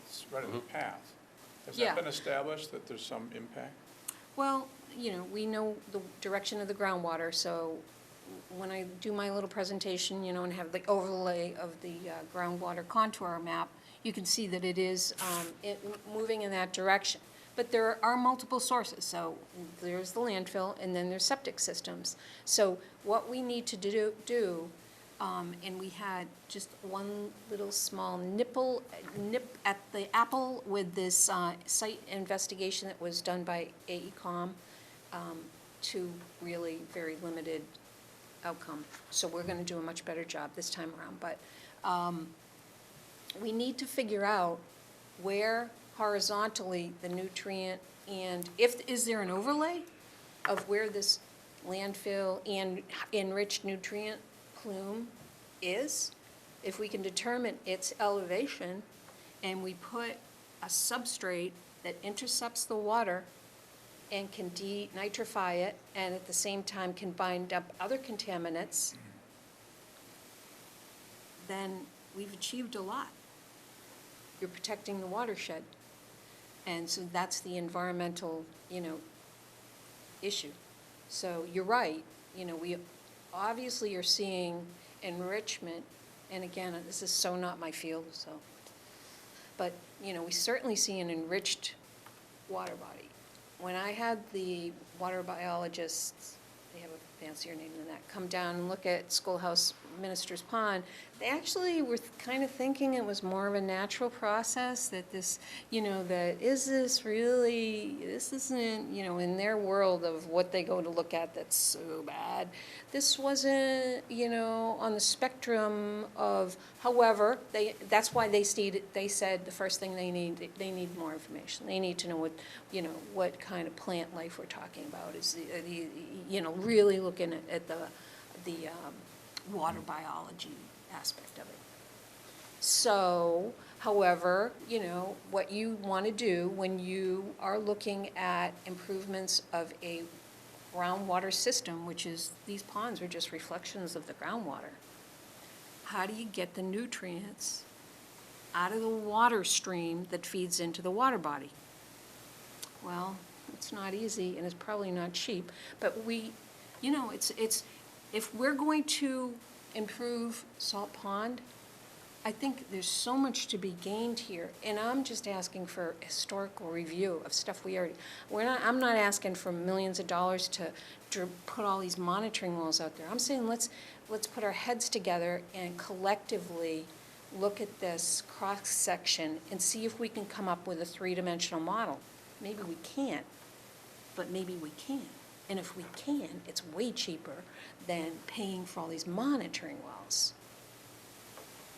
G: It's right in the path. Has
C: Yeah.
G: that been established, that there's some impact?
C: Well, we know the direction of the groundwater, so when I do my little presentation, and have the overlay of the groundwater contour map, you can see that it is moving in that direction. But there are multiple sources, so there's the landfill, and then there's septic systems. So what we need to do, and we had just one little small nip at the apple with this site investigation that was done by AECom, to really very limited outcome. So we're gonna do a much better job this time around, but we need to figure out where horizontally the nutrient, and is there an overlay of where this landfill and enriched nutrient plume is? If we can determine its elevation, and we put a substrate that intercepts the water and can denitrify it, and at the same time can bind up other contaminants, then we've achieved a lot. You're protecting the watershed. And so that's the environmental, issue. So you're right, we obviously are seeing enrichment, and again, this is so not my field, so. But, we certainly see an enriched water body. When I had the water biologists, they have a fancier name than that, come down and look at Schoolhouse Minister's Pond, they actually were kind of thinking it was more of a natural process, that this, that is this really, this isn't, in their world of what they go to look at that's so bad. This wasn't, on the spectrum of, however, that's why they said the first thing they need more information. They need to know what kind of plant life we're talking about, is really looking at the water biology aspect of it. So, however, what you want to do when you are looking at improvements of a groundwater system, which is, these ponds are just reflections of the groundwater. How do you get the nutrients out of the water stream that feeds into the water body? Well, it's not easy, and it's probably not cheap, but if we're going to improve Salt Pond, I think there's so much to be gained here, and I'm just asking for historical review of stuff I'm not asking for millions of dollars to put all these monitoring wells out there. I'm saying let's put our heads together and collectively look at this cross-section and see if we can come up with a three-dimensional model. Maybe we can't, but maybe we can. And if we can, it's way cheaper than paying for all these monitoring wells,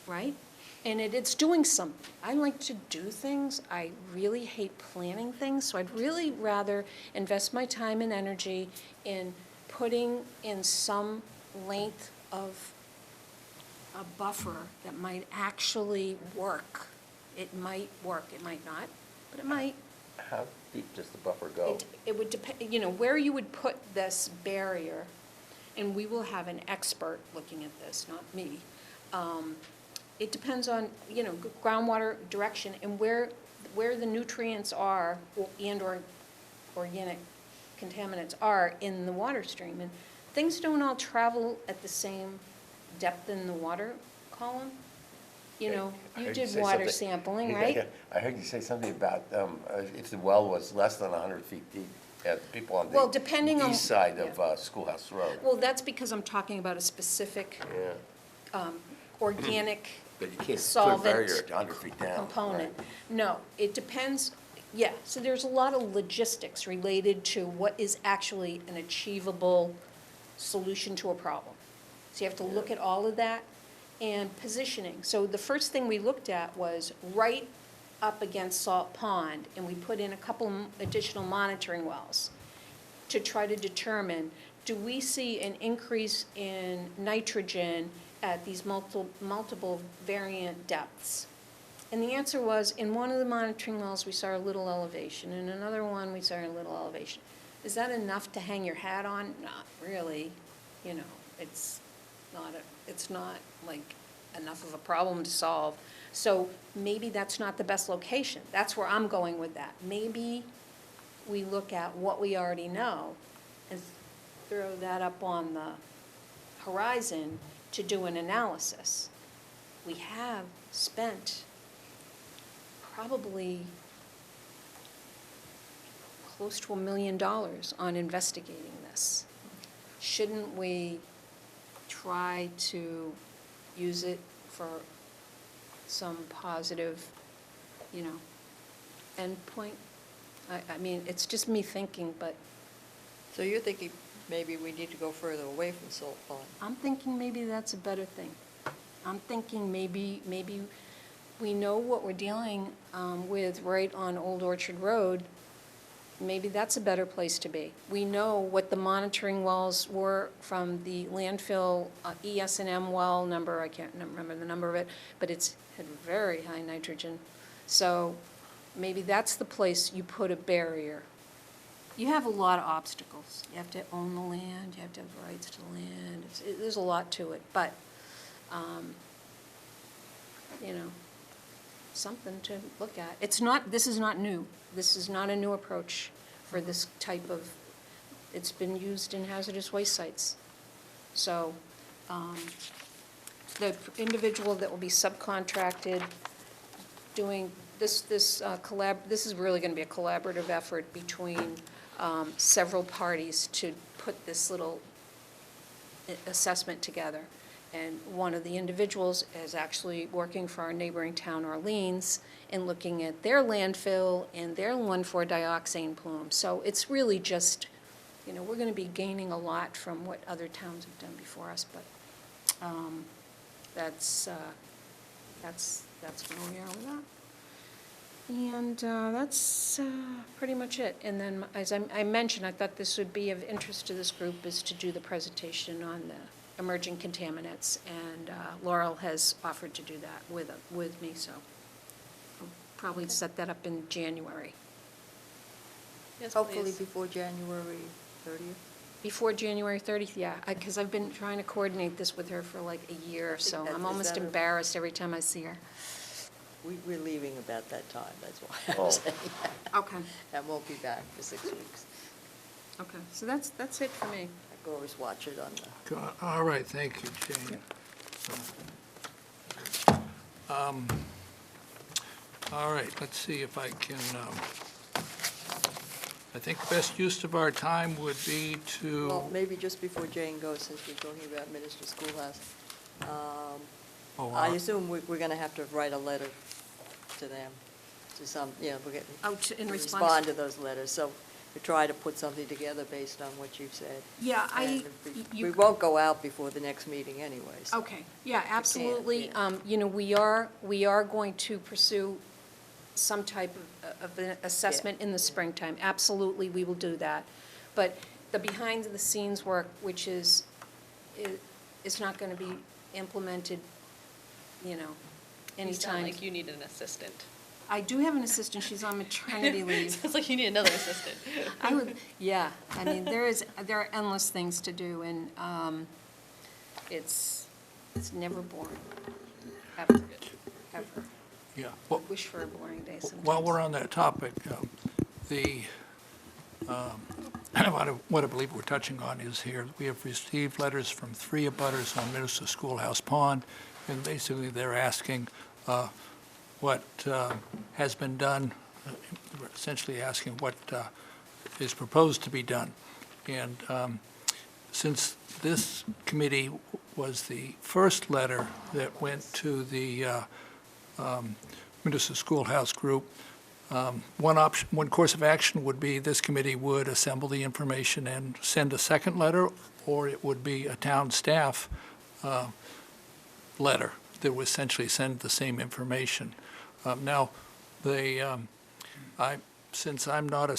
C: right? And it's doing something. I like to do things. I really hate planning things, so I'd really rather invest my time and energy in putting in some length of a buffer that might actually work. It might work, it might not, but it might.
E: How deep does the buffer go?
C: It would depend, where you would put this barrier and we will have an expert looking at this, not me. It depends on, groundwater direction and where the nutrients are and/or organic contaminants are in the water stream. And things don't all travel at the same depth in the water column.
E: I
C: You
E: heard
C: did
E: say
C: water
E: something-
C: sampling,
E: Yeah,
C: right?
E: yeah. I heard you say something about if the well was less than 100 feet deep, people on
C: Well,
E: the
C: depending on-
E: east side of
C: yeah.
E: Schoolhouse Road.
C: Well, that's because I'm talking about a specific
E: Yeah,
C: organic
E: but you can't put a
C: solvent
E: barrier 100 feet down.
C: component.
E: right?
C: No, it depends, yeah, so there's a lot of logistics related to what is actually an achievable solution to a problem. So you have to look at all of that and positioning. So the first thing we looked at was right up against Salt Pond, and we put in a couple additional monitoring wells to try to determine, do we see an increase in nitrogen at these multiple variant depths? And the answer was, in one of the monitoring wells, we saw a little elevation, in another one, we saw a little elevation. Is that enough to hang your hat on? Not really, it's not like enough of a problem to solve. So maybe that's not the best location. That's where I'm going with that. Maybe we look at what we already know and throw that up on the horizon to do an analysis. We have spent probably close to $1 million on investigating this. Shouldn't we try to use it for some positive, endpoint? I mean, it's just me thinking, but
B: So you're thinking maybe we need to go further away from Salt Pond?
C: I'm thinking maybe that's a better thing. I'm thinking maybe we know what we're dealing with right on Old Orchard Road. Maybe that's a better place to be. We know what the monitoring wells were from the landfill ES&M well number, I can't remember the number of it, but it's had very high nitrogen. So maybe that's the place you put a barrier. You have a lot of obstacles. You have to own the land, you have to have rights to the land. There's a lot to it, but, something to look at. This is not new. This is not a new approach for this type of, it's been used in hazardous waste sites. So, the individual that will be subcontracted doing this is really gonna be a collaborative effort between several parties to put this little assessment together. And one of the individuals is actually working for our neighboring town, Orleans, and looking at their landfill and their 1,4-dioxane plume. So it's really just, we're gonna be gaining a lot from what other towns have done before us, but that's where we are with that. And that's pretty much it. And then, as I mentioned, I thought this would be of interest to this group, is to do the presentation on the emerging contaminants, and Laurel has offered to do that with me, so I'll probably set that up in January.
F: Yes,
B: Hopefully
F: please.
B: before January 30th?
C: Before January 30th, yeah, because I've been trying to coordinate this with her for like a year, so
B: Is
C: I'm
B: that
C: almost
B: a-
C: embarrassed every time I see her.
B: We're leaving about that time, that's why
E: Oh.
B: I'm saying that.
C: Okay,
B: I won't be back for 6 weeks.
C: okay, so that's it for me.
B: I can always watch it on the,
A: All right, thank you, Jane. All right, let's see if I can, I think the best use of our time would be to.
B: well, maybe just before Jane goes, since we're talking about Minister Schoolhouse.
A: Oh,
B: I assume we're going to have to write a letter to them, to some, we're getting.
C: Oh, in response?
B: Respond to those letters, so we try to put something together based on what you've said.
C: Yeah,
B: And we won't go out before the next meeting anyway, so.
C: Okay, yeah, absolutely.
B: yeah.
C: We are going to pursue some type of an assessment in the springtime. Absolutely, we will do that. But the behind-the-scenes work, which is not going to be implemented,
F: You sound
C: anytime.
F: like you need an assistant.
C: I do have an assistant, she's on maternity leave.
F: Sounds like you need another assistant.
C: I would, yeah, I mean, there are endless things to do, and it's never boring, ever, ever.
A: Yeah.
C: I
A: Well,
C: wish for a boring day sometimes.
A: while we're on that topic, what I believe we're touching on is here, we have received letters from 3 abutters on Minnesota Schoolhouse Pond, and basically they're asking what has been done, essentially asking what is proposed to be done. And since this committee was the first letter that went to the Minnesota Schoolhouse Group, one course of action would be this committee would assemble the information and send a second letter, or it would be a town staff letter that would essentially send the same information. Now, since I'm not a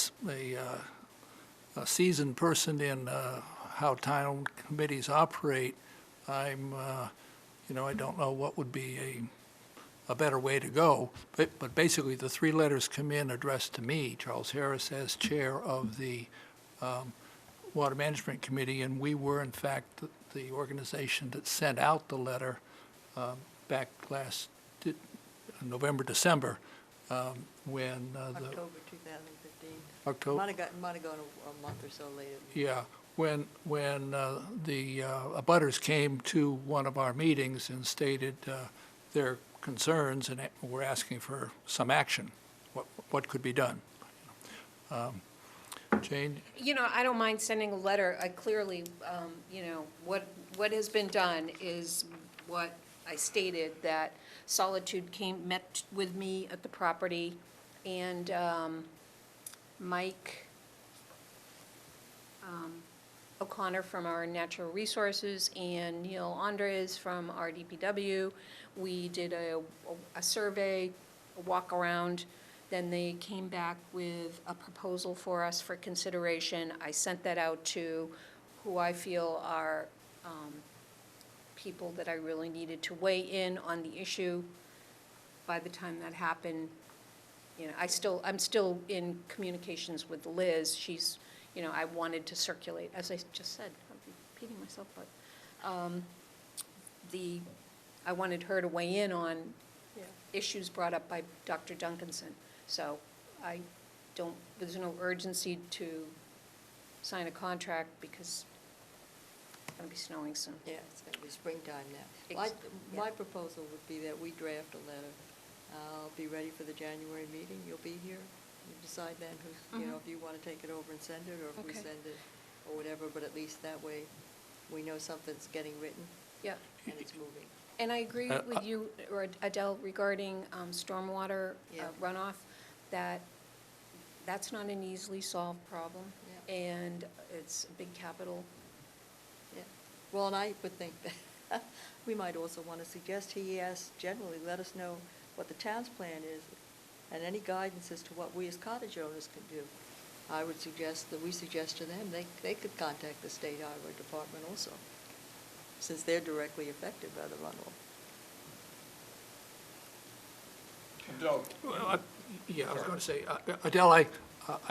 A: seasoned person in how town committees operate, I don't know what would be a better way to go. But basically, the 3 letters come in addressed to me, Charles Harris, as chair of the Water Management Committee, and we were, in fact, the organization that sent out the letter back last November, December, when
B: October 2015.
A: October.
B: Might have gone a month or so later.
A: Yeah, when the abutters came to one of our meetings and stated their concerns and were asking for some action, what could be done. Jane?
C: I don't mind sending a letter. I clearly, what has been done is what I stated, that Solitude met with me at the property, and Mike O'Connor from our Natural Resources and Neil Andres from our DPW. We did a survey, a walk around. Then they came back with a proposal for us for consideration. I sent that out to who I feel are people that I really needed to weigh in on the issue. By the time that happened, I'm still in communications with Liz. She's, I wanted to circulate, as I just said, I'm repeating myself, but I wanted her to weigh in on issues brought up by Dr. Duncanson. So there's no urgency to sign a contract because it's going to be snowing soon.
B: Yeah, it's going to be springtime now. My proposal would be that we draft a letter. I'll be ready for the January meeting. You'll be here. You decide then who's, if you want to take it over and send it, or if we
C: Okay.
B: send it, or whatever, but at least that way we know something's getting written
C: Yeah.
B: and it's moving.
C: And I agree with you, or Adele, regarding stormwater
B: Yeah.
C: runoff, that's not an easily solved problem.
B: Yeah.
C: And it's a big capital.
B: Yeah. Well, and I would think that we might also want to suggest he asks generally, let us know what the town's plan is and any guidance as to what we as cottage owners can do. I would suggest that we suggest to them, they could contact the state highway department also, since they're directly affected by the runoff.
G: Adele,
A: Well, yeah, I was going to say, Adele, I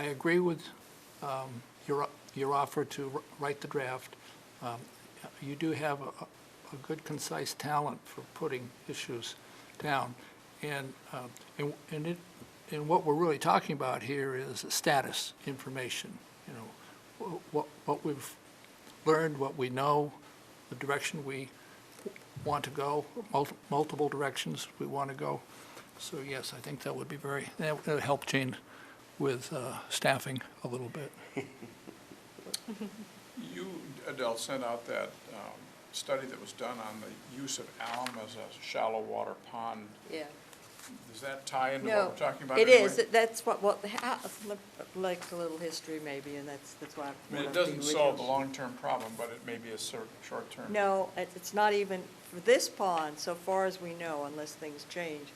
A: agree with your offer to write the draft. You do have a good, concise talent for putting issues down. And what we're really talking about here is status information, what we've learned, what we know, the direction we want to go, multiple directions we want to go. So yes, I think that would be that would help Jane with staffing a little bit.
G: you, Adele, sent out that study that was done on the use of alum as a shallow water pond.
B: Yeah.
G: Does that tie into
B: No,
G: what we're talking about
B: it
G: anyway?
B: is. That's like a little history maybe, and that's why.
G: I mean, it doesn't solve the long-term problem, but it may be a short-term.
B: No, it's not even, for this pond, so far as we know, unless things change,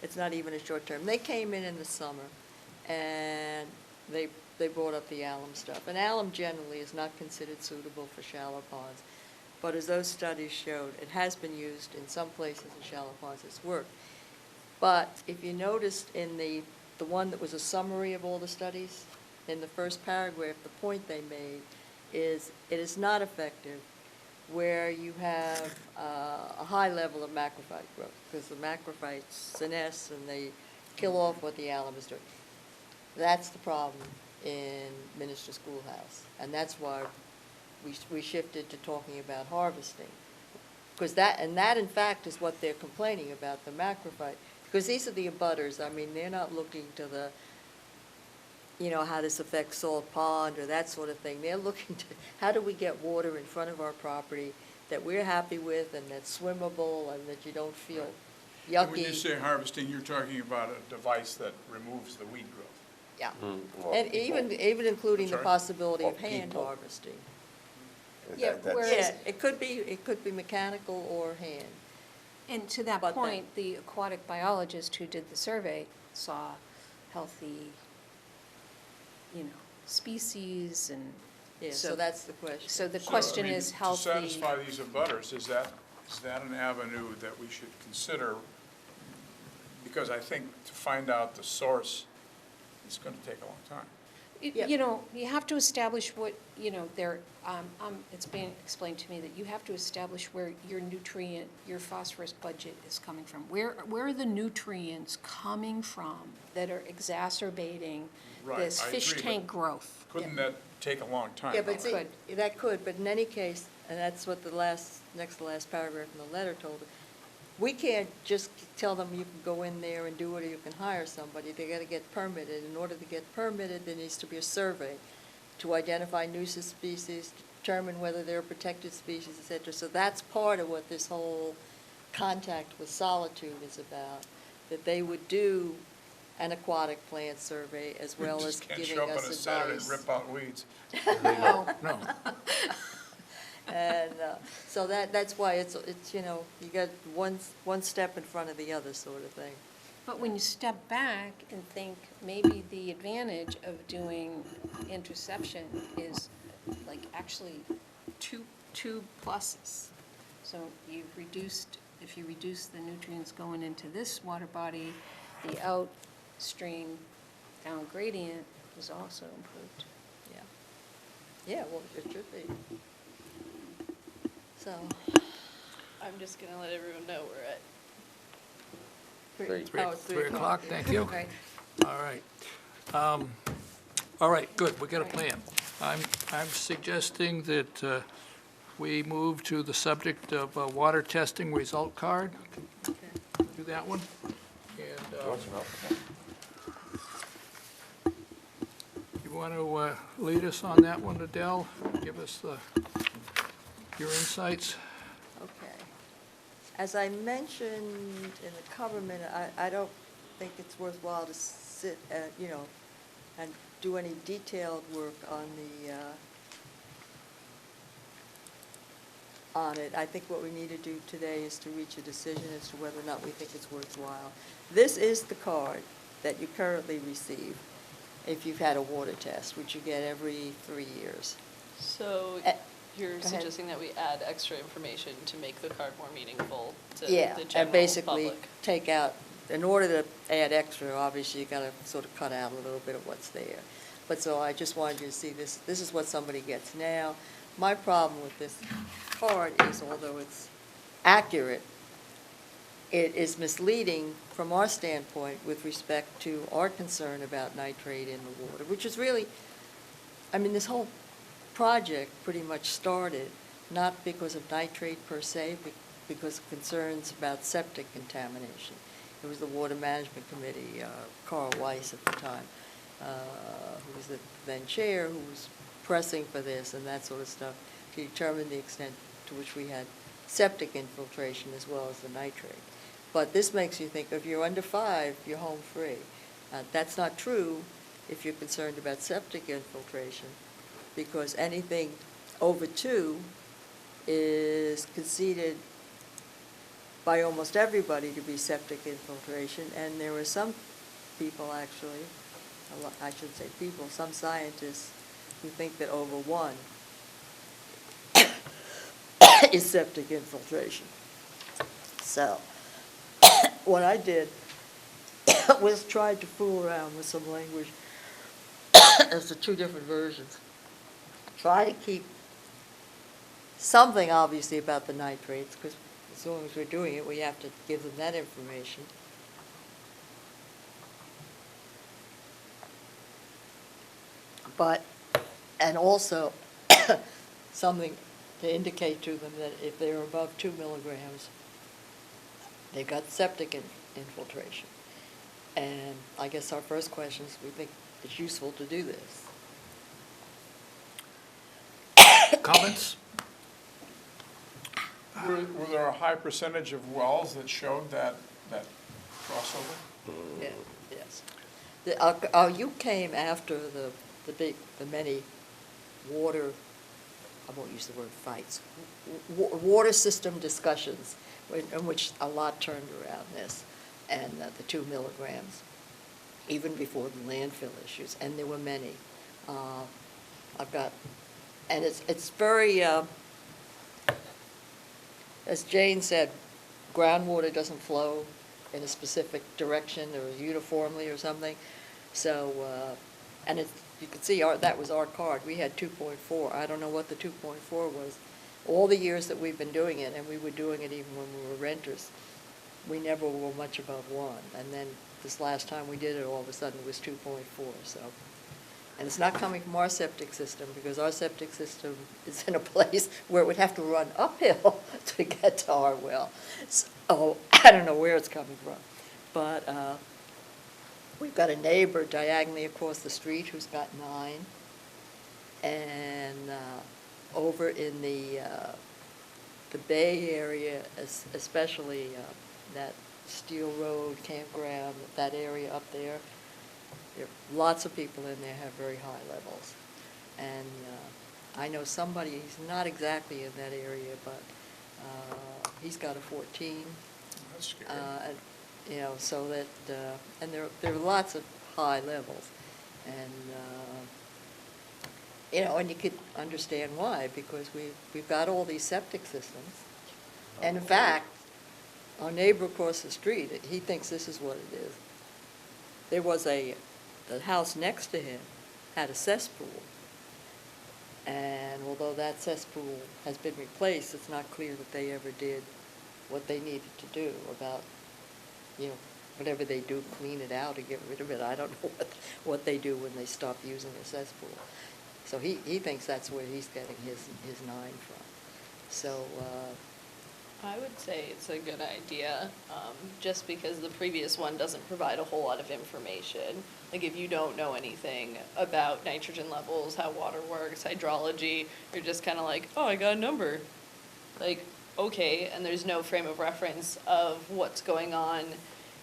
B: it's not even a short term. They came in the summer, and they brought up the alum stuff. And alum generally is not considered suitable for shallow ponds. But as those studies showed, it has been used in some places in shallow ponds. It's worked. But if you noticed in the one that was a summary of all the studies, in the first paragraph, the point they made is it is not effective where you have a high level of macrophyte growth, because the macrophytes senesce and they kill off what the alum is doing. That's the problem in Minister Schoolhouse, and that's why we shifted to talking about harvesting. Because that in fact is what they're complaining about, the macrophyte, because these are the abutters. I mean, they're not looking to the, how this affects Salt Pond or that sort of thing. They're looking to, how do we get water in front of our property that we're happy with and that's swimmable and that you don't feel yucky?
G: And when you say harvesting, you're talking about a device that removes the weed growth.
B: Yeah,
E: Or
B: and
E: people.
B: even including the
G: Sorry?
B: possibility of
E: Or
B: hand
E: people.
B: harvesting.
C: Yeah,
E: That's-
C: whereas-
B: Yeah, it could be mechanical or hand.
C: And to that
B: But that-
C: point, the aquatic biologist who did the survey saw healthy, species and.
B: Yeah, so that's the question.
C: So the
G: So, I
C: question
G: mean,
C: is healthy.
G: To satisfy these abutters, is that an avenue that we should consider? Because I think to find out the source, it's going to take a long time.
B: Yep.
C: You have to establish what, it's been explained to me that you have to establish where your phosphorus budget is coming from. Where are the nutrients coming from that are exacerbating
G: Right,
C: this
G: I
C: fish
G: agree,
C: tank
G: but-
C: growth?
G: Couldn't that take a long time?
B: Yeah, but
C: It
B: see,
C: could.
B: that could, but in any case, and that's what the next to last paragraph in the letter told us, we can't just tell them you can go in there and do it or you can hire somebody. They gotta get permitted. In order to get permitted, there needs to be a survey to identify nuisance species, determine whether they're protected species, et cetera. So that's part of what this whole contact with solitude is about, that they would do an aquatic plant survey as
G: We
B: well as
G: just can't
B: giving
G: show up on a
B: us
G: Saturday and
B: advice.
G: rip out weeds.
C: No.
A: No,
B: And so that's why it's, you got one step in front of the other sort of thing.
C: But when you step back and think, maybe the advantage of doing interception is like actually two pluses. So if you reduce the nutrients going into this water body, the outstream down gradient is also improved.
B: Yeah. Yeah, well, it should be. So.
F: I'm just gonna let everyone know we're at
E: Three.
B: Oh, it's
A: 3 o'clock, thank you.
C: Right.
A: All right. All right, good, we got a plan. I'm suggesting that we move to the subject of water testing result card. Do that one. And you want to lead us on that one, Adele? Give us your insights?
B: Okay. As I mentioned in the cover minute, I don't think it's worthwhile to sit, and do any detailed work on it. I think what we need to do today is to reach a decision as to whether or not we think it's worthwhile. This is the card that you currently receive if you've had a water test, which you get every 3 years.
F: So
B: Eh,
F: you're
B: ahead.
F: suggesting that we add extra information to make the card more meaningful to
B: Yeah,
F: the
B: and
F: general
B: basically
F: public?
B: take out, in order to add extra, obviously you gotta sort of cut out a little bit of what's there. But so I just wanted you to see this is what somebody gets now. My problem with this card is, although it's accurate, it is misleading from our standpoint with respect to our concern about nitrate in the water, which is really, this whole project pretty much started not because of nitrate per se, but because of concerns about septic contamination. It was the Water Management Committee, Carl Weiss at the time, who was the then chair, who was pressing for this and that sort of stuff to determine the extent to which we had septic infiltration as well as the nitrate. But this makes you think if you're under 5, you're home free. That's not true if you're concerned about septic infiltration, because anything over 2 is conceded by almost everybody to be septic infiltration, and there are some people actually, I should say people, some scientists who think that over 1 is septic infiltration. So, what I did was tried to fool around with some language as to two different versions. Try to keep something obviously about the nitrates, because as long as we're doing it, we have to give them that information. But, and also something to indicate to them that if they're above 2 milligrams, they've got septic infiltration. And I guess our first question is, we think it's useful to do this.
A: Comments?
G: Were there a high percentage of wells that showed that crossover?
B: Yeah, yes. You came after the many water, I won't use the word fights, water system discussions in which a lot turned around this, and the 2 milligrams, even before the landfill issues, and there were many. I've got, and it's very, as Jane said, groundwater doesn't flow in a specific direction or uniformly or something. So, and you can see that was our card. We had 2.4. I don't know what the 2.4 was. All the years that we've been doing it, and we were doing it even when we were renters, we never were much above 1. And then this last time we did it, all of a sudden it was 2.4. So, and it's not coming from our septic system, because our septic system is in a place where it would have to run uphill to get to our well. So I don't know where it's coming from. But we've got a neighbor diagonally across the street who's got 9. And over in the Bay Area, especially that Steel Road campground, that area up there, lots of people in there have very high levels. And I know somebody, he's not exactly in that area, but he's got a 14.
G: That's scary.
B: So that, and there are lots of high levels. And, and you could understand why, because we've got all these septic systems. And in fact, our neighbor across the street, he thinks this is what it is. There was the house next to him had a cesspool. And although that cesspool has been replaced, it's not clear that they ever did what they needed to do about, whatever they do, clean it out or get rid of it. I don't know what they do when they stop using a cesspool. So he thinks that's where he's getting his 9 from. So,
F: I would say it's a good idea, just because the previous one doesn't provide a whole lot of information. Like, if you don't know anything about nitrogen levels, how water works, hydrology, you're just kind of like, oh, I got a number. Like, okay, and there's no frame of reference of what's going on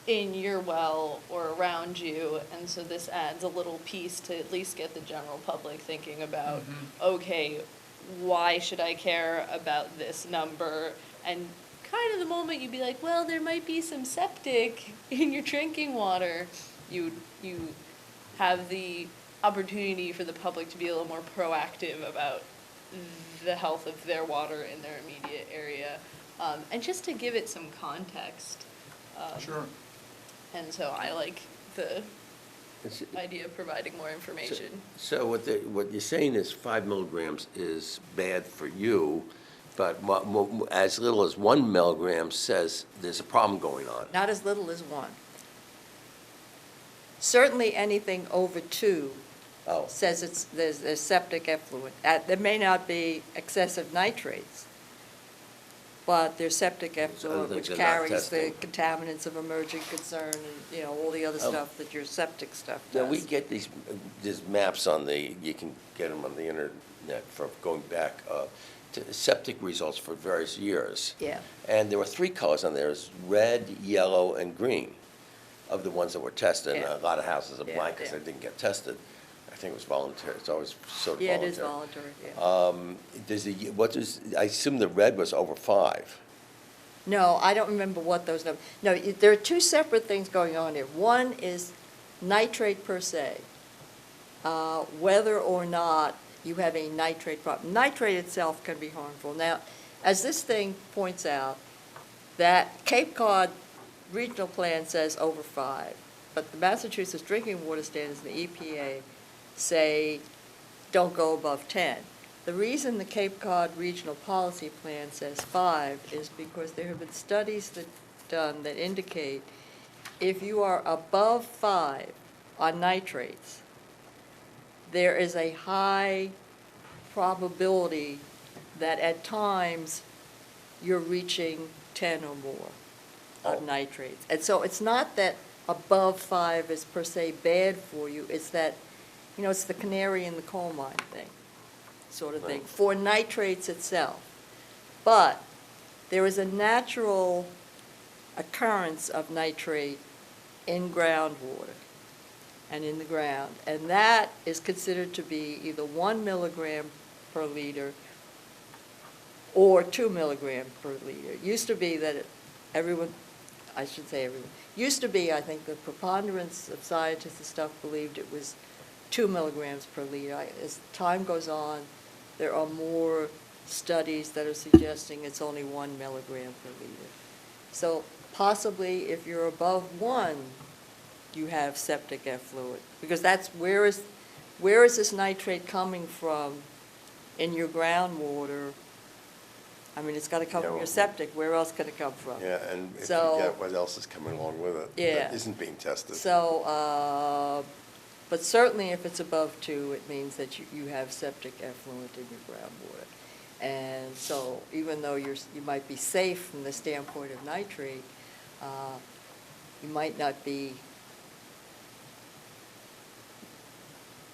F: in your well or around you, and so this adds a little piece to at least get the general public thinking about, okay, why should I care about this number? And kind of the moment you'd be like, well, there might be some septic in your drinking water, you have the opportunity for the public to be a little more proactive about the health of their water in their immediate area, and just to give it some context.
G: Sure.
F: And so I like the idea of providing more information.
E: So what you're saying is 5 milligrams is bad for you, but as little as 1 milligram says there's a problem going on.
B: not as little as 1. Certainly anything over 2
E: Oh,
B: says there's septic effluent. There may not be excessive nitrates, but there's septic effluent,
E: things
B: which
E: they're not
B: carries the
E: testing.
B: contaminants of emerging concern and, all the other
E: Oh.
B: stuff that your septic stuff
E: now
B: does.
E: we get these maps you can get them on the internet for going back to septic results for various years.
B: Yeah.
E: And there were 3 colors on there, it's red, yellow, and green of the ones that were tested. And
B: Yeah.
E: a lot of houses are
B: Yeah,
E: blank because
B: yeah.
E: they didn't get tested. I think it was voluntary, it's always sort of
B: Yeah, it
E: voluntary.
B: is voluntary, yeah.
E: I assume the red was over 5.
B: No, I don't remember what those numbers, no, there are 2 separate things going on here. One is nitrate per se, whether or not you have a nitrate problem. Nitrate itself can be harmful. Now, as this thing points out, that Cape Cod Regional Plan says over 5. but the Massachusetts drinking water standards and the EPA say don't go above 10. The reason the Cape Cod Regional Policy Plan says 5 is because there have been studies done that indicate if you are above 5 on nitrates, there is a high probability that at times you're reaching 10 or more of nitrates. And so it's not that above 5 is per se bad for you, it's that, it's the canary in the coal mine thing, sort of thing, for nitrates itself. But there is a natural occurrence of nitrate in groundwater and in the ground, and that is considered to be either 1 milligram per liter or 2 milligrams per liter. It used to be that used to be, I think, the preponderance of scientists and stuff believed it was 2 milligrams per liter. As time goes on, there are more studies that are suggesting it's only 1 milligram per liter. So possibly if you're above 1, you have septic effluent, because that's where is this nitrate coming from in your groundwater? I mean, it's got to come
E: Yeah,
B: from
E: well,
B: your septic. Where else can it come from?
E: Yeah, and if you
B: So-
E: get what else is coming along with it.
B: Yeah.
E: That isn't being tested.
B: So, but certainly if it's above 2, it means that you have septic effluent in your groundwater. And so even though you might be safe from the standpoint of nitrate, you might not be,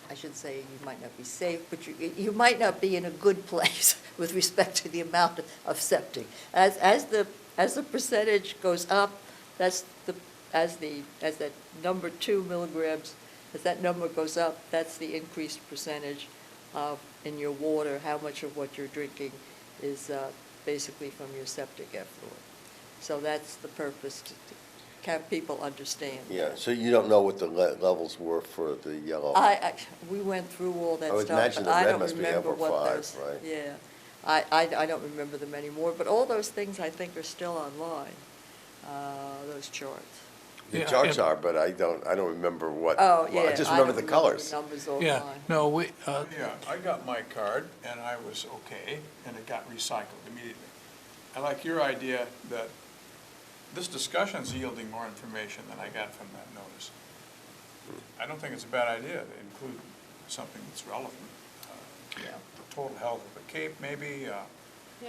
B: I should say you might not be safe, but you might not be in a good place with respect to the amount of septic. As the percentage goes up, as that number 2 milligrams, as that number goes up, that's the increased percentage in your water, how much of what you're drinking is basically from your septic effluent. So that's the purpose, to have people understand.
E: Yeah, so you don't know what the levels were for the yellow?
B: We went through all that
E: I would
B: stuff,
E: imagine
B: but
E: the
B: I
E: red
B: don't
E: must be
B: remember
E: over
B: what
E: 5,
B: those.
E: right?
B: Yeah, I don't remember them anymore, but all those things I think are still online, those charts.
E: The
A: Yeah,
E: charts
A: and-
E: are, but I don't remember what.
B: Oh,
E: well,
B: yeah.
E: I just
B: don't
E: remember the colors.
B: the numbers
A: Yeah,
B: offline.
A: no,
G: Yeah, I got my card, and I was okay, and it got recycled immediately. I like your idea that this discussion's yielding more information than I got from that notice. I don't think it's a bad idea to include something that's relevant.
B: Yeah.
G: Total health of the Cape, maybe,
F: Yeah,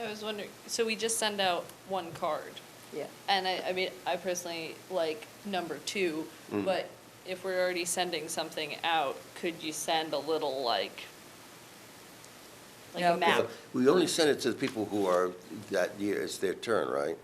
F: I was wondering, so we just send out one card,
B: Yeah.
F: and I mean, I personally like number 2, but if we're already sending something out, could you send a little like
B: Yeah,
F: a map?
E: We only send it to the people who are, that year, it's their turn, right?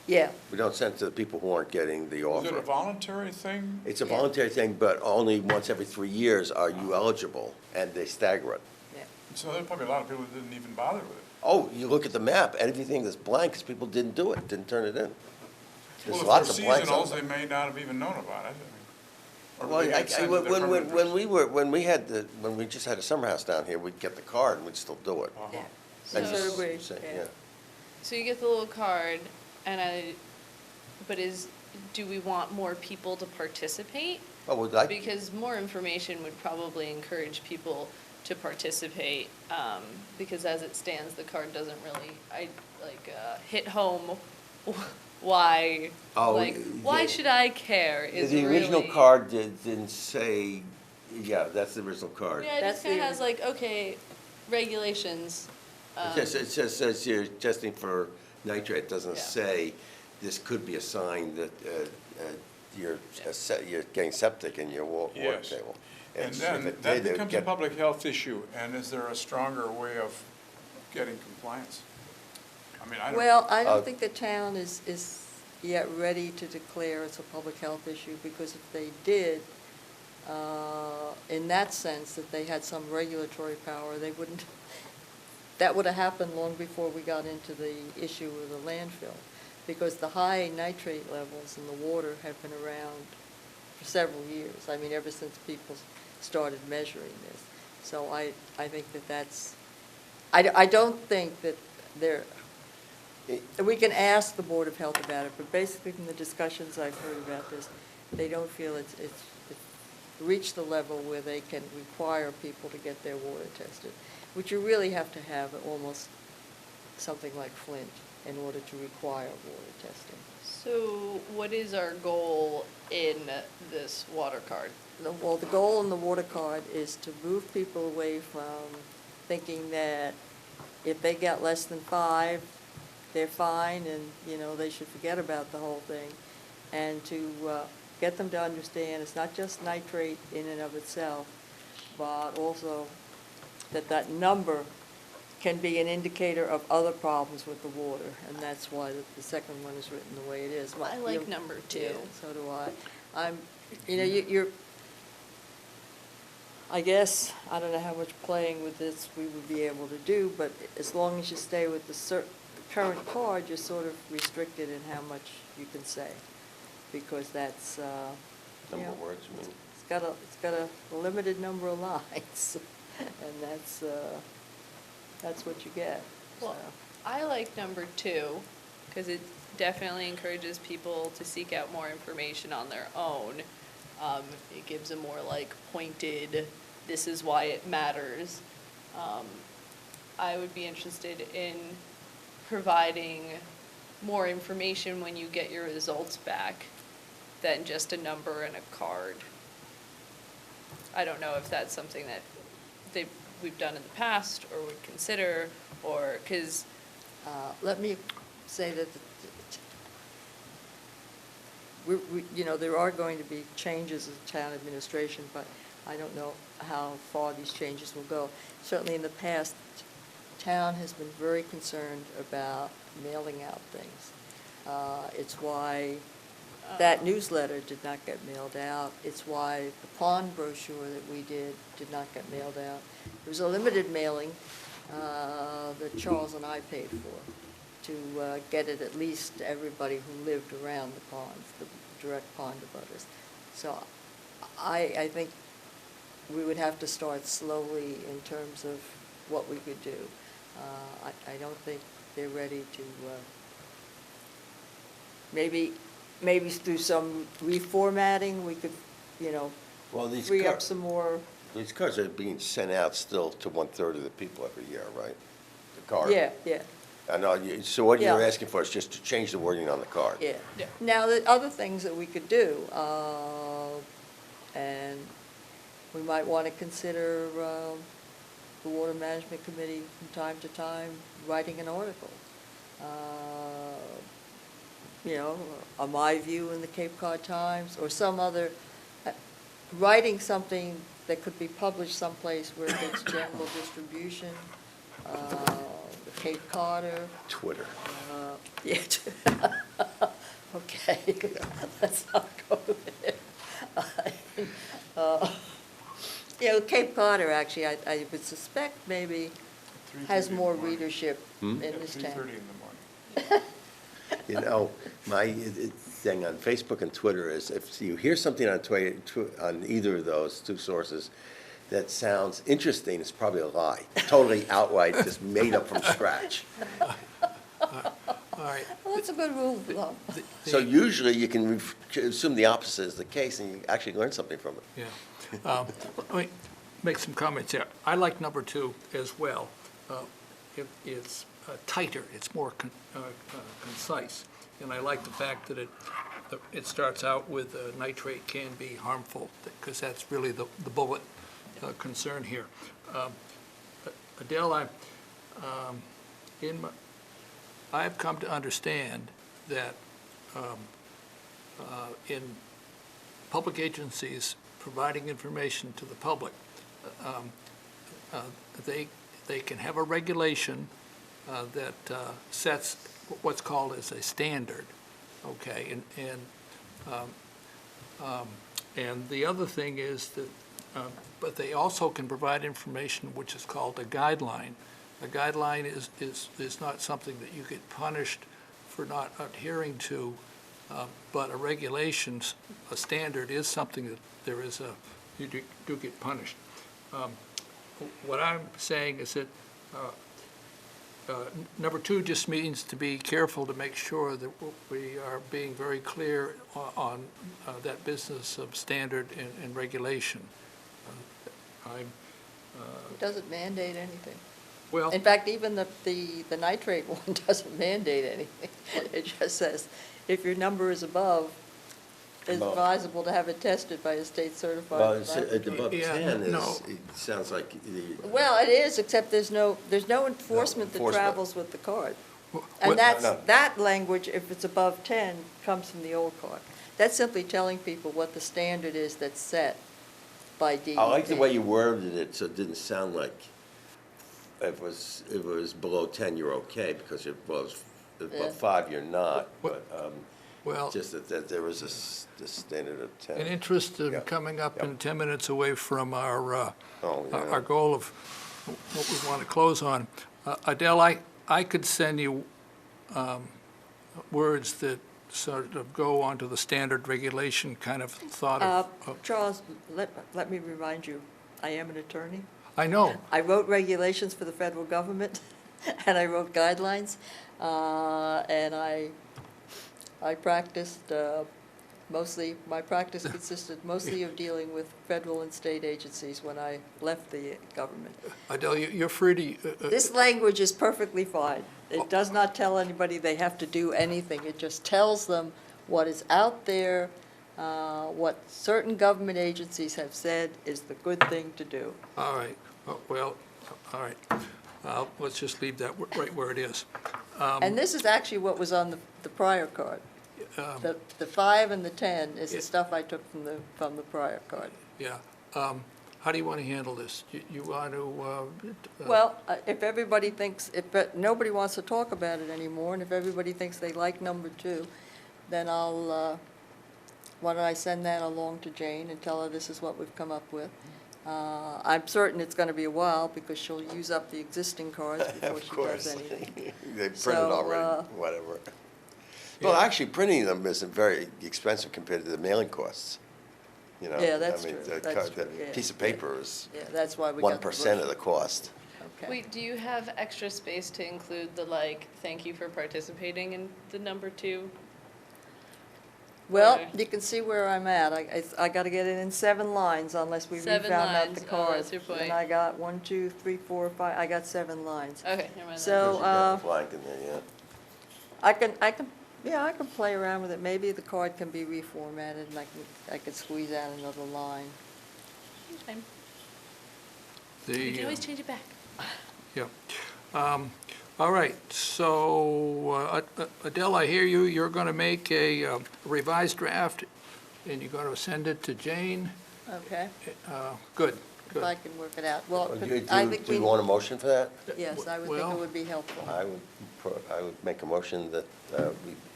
B: Yeah,
E: We don't send it to the people who aren't getting the
G: is it a
E: offer.
G: voluntary thing?
E: It's a
B: Yeah.
E: voluntary thing, but only once every 3 years are you eligible, and they stagger it.
B: yeah.
G: So there's probably a lot of people that didn't even bother with it.
E: Oh, you look at the map, everything that's blank is people didn't do it, didn't turn it in. There's
G: Well,
E: lots
G: if
E: of
G: they're
E: blanks on
G: seasonals, they
E: there.
G: may not have even known about it. Or
E: Well,
G: they had sent to their permanent
E: when we just had a summer house down here, we'd get the card and we'd still do it.
G: Uh-huh.
B: Yeah.
E: And
F: So-
E: just
B: So agree,
E: say,
B: yeah.
F: So you get the little card, but do we want more people to participate?
E: Oh, would like,
F: Because more information would probably encourage people to participate, because as it stands, the card doesn't really, hit home why,
E: Oh,
F: why
E: yeah.
F: should I care is
E: the original
F: really-
E: card didn't say, yeah, that's the original card.
F: Yeah, it
B: That's
F: just kind of
B: the-
F: has okay, regulations.
E: It just says you're testing for nitrate, it doesn't
F: Yeah.
E: say this could be a sign that you're getting septic in your water
G: Yes.
E: table.
G: And
E: if
G: then
E: it
G: that
E: did, it would
G: becomes a
E: get-
G: public health issue, and is there a stronger way of getting compliance? I mean, I don't.
B: Well, I
E: Uh,
B: don't think the town is yet ready to declare it's a public health issue, because if they did, in that sense, that they had some regulatory power, they wouldn't, that would have happened long before we got into the issue of the landfill, because the high nitrate levels in the water have been around for several years. I mean, ever since people started measuring this. So I think that's, I don't think that there, we can ask the Board of Health about it, but basically from the discussions I've heard about this, they don't feel it's reached the level where they can require people to get their water tested, which you really have to have almost something like Flint in order to require water testing.
F: So what is our goal in this water card?
B: Well, the goal in the water card is to move people away from thinking that if they get less than 5, they're fine, and, they should forget about the whole thing, and to get them to understand it's not just nitrate in and of itself, but also that number can be an indicator of other problems with the water, and that's why the second one is written the way it is.
F: I like number 2.
B: Yeah, so do I. You're, I guess, I don't know how much playing with this we would be able to do, but as long as you stay with the current card, you're sort of restricted in how much you can say, because that's,
E: Number of words, I mean.
B: it's got a limited number of lines, and that's what you get.
F: Well,
B: so.
F: I like number 2, because it definitely encourages people to seek out more information on their own. It gives a more pointed, this is why it matters. I would be interested in providing more information when you get your results back than just a number and a card. I don't know if that's something that we've done in the past or would consider, or, because
B: Let me say that, there are going to be changes in town administration, but I don't know how far these changes will go. Certainly in the past, town has been very concerned about mailing out things. It's why that newsletter did not get mailed out. It's why the pond brochure that we did not get mailed out. It was a limited mailing that Charles and I paid for to get it at least to everybody who lived around the ponds, the direct pond abutters. So I think we would have to start slowly in terms of what we could do. I don't think they're ready to, maybe through some reformatting, we could,
E: Well, these
B: free up
E: cards,
B: some more.
E: these cards are being sent out still to 1/3 of the people every year, right? The card.
B: Yeah,
E: I know, so what you're
B: Yeah.
E: asking for is just to change the wording on the card?
B: yeah.
F: Yeah.
B: Now, the other things that we could do, and we might want to consider the Water Management Committee from time to time writing an article. On my view in the Cape Cod Times, or some other, writing something that could be published someplace where it gets general distribution, the Cape Codder.
E: Twitter.
B: Yeah. Okay, let's not go there. Cape Codder, actually, I would suspect maybe has more readership in this town.
G: 3:30 in the morning.
E: My thing on Facebook and Twitter is if you hear something on either of those two sources that sounds interesting, it's probably a lie. Totally outright, just made up from scratch.
A: All right.
B: Well, that's a good rule of thumb.
E: So usually you can assume the opposite is the case and you actually learn something from it.
A: Yeah. Let me make some comments here. I like number 2 as well. It's tighter, it's more concise. And I like the fact that it starts out with nitrate can be harmful, because that's really the bullet concern here. Adele, I've come to understand that in public agencies providing information to the public, they can have a regulation that sets what's called as a standard, okay? And the other thing is that, but they also can provide information which is called a guideline. A guideline is not something that you get punished for not adhering to, but a regulation, a standard is something that you do get punished. What I'm saying is that Number 2 just means to be careful to make sure that we are being very clear on that business of standard and regulation.
B: It doesn't mandate anything.
A: Well,
B: In fact, even the nitrate one doesn't mandate anything. It just says, if your number is above, it's
E: Above.
B: advisable to have it tested by a state
E: Well,
B: certified
E: it's,
B: laboratory.
E: above
A: Yeah,
E: 10
A: no.
E: is, it sounds like the,
B: Well, it is, except there's no enforcement that
E: enforcement.
B: travels with the card.
A: what-
B: And
E: No.
B: that language, if it's above 10, comes from the old card. That's simply telling people what the standard is that's set by DEP.
E: I like the way you worded it, so it didn't sound like if it was below 10, you're okay, because if it was
B: Yeah.
E: above 5, you're not,
A: What-
E: but,
A: well,
E: just that there was this standard of 10.
A: in interest of
E: Yeah.
A: coming up
E: Yeah.
A: in 10 minutes away from our
E: Oh, yeah.
A: our goal of what we want to close on, Adele, I could send you words that sort of go onto the standard regulation kind of thought of,
B: Charles, let me remind you, I am an attorney.
A: I know,
B: I wrote regulations for the federal government, and I wrote guidelines, and I practiced mostly, my practice consisted mostly of dealing with federal and state agencies when I left the government.
A: Adele, you're free to,
B: This language is perfectly fine. It does not tell anybody they have to do anything. It just tells them what is out there, what certain government agencies have said is the good thing to do.
A: all right, well, all right. Let's just leave that right where it is.
B: And this is actually what was on the prior card. The 5 and the 10 is the
A: it-
B: stuff I took from the prior card.
A: Yeah. How do you want to handle this? You want to?
B: Well, if everybody thinks, nobody wants to talk about it anymore, and if everybody thinks they like number 2, then why don't I send that along to Jane and tell her this is what we've come up with? I'm certain it's going to be a while, because she'll use up the existing cards before
E: Of
B: she
E: course.
B: does anything.
E: They printed
B: So,
E: already, whatever. Well,
A: Yeah.
E: actually, printing them isn't very expensive compared to the mailing costs, you know?
B: Yeah, that's
E: I mean,
B: true.
E: the
B: That's
E: the
B: true, yeah.
E: piece of paper is
B: Yeah, that's why we got the
E: 1% of the cost.
B: Okay.
F: Wait, do you have extra space to include the thank you for participating in the number 2?
B: Well,
F: Okay.
B: you can see where I'm at. I got to get it in 7 lines unless we
F: 7
B: refound out
F: lines.
B: the
F: Oh,
B: card.
F: that's your point.
B: And I got 1, 2, 3, 4, 5, I got 7 lines.
F: Okay, never mind.
B: So,
F: then.
E: Because you got the blank in there, yeah.
B: I can play around with it. Maybe the card can be reformatted and I can squeeze out another line.
F: Fine.
A: The,
F: You can always change it back.
A: Yeah. All right, so Adele, I hear you. You're going to make a revised draft, and you're going to send it to Jane.
B: Okay?
A: Good,
B: If
A: good.
B: I can work it out. Well,
E: Do
B: I think
E: you want a motion for that?
B: yes, I would think
A: Well-
B: it would be helpful.
E: I would make a motion that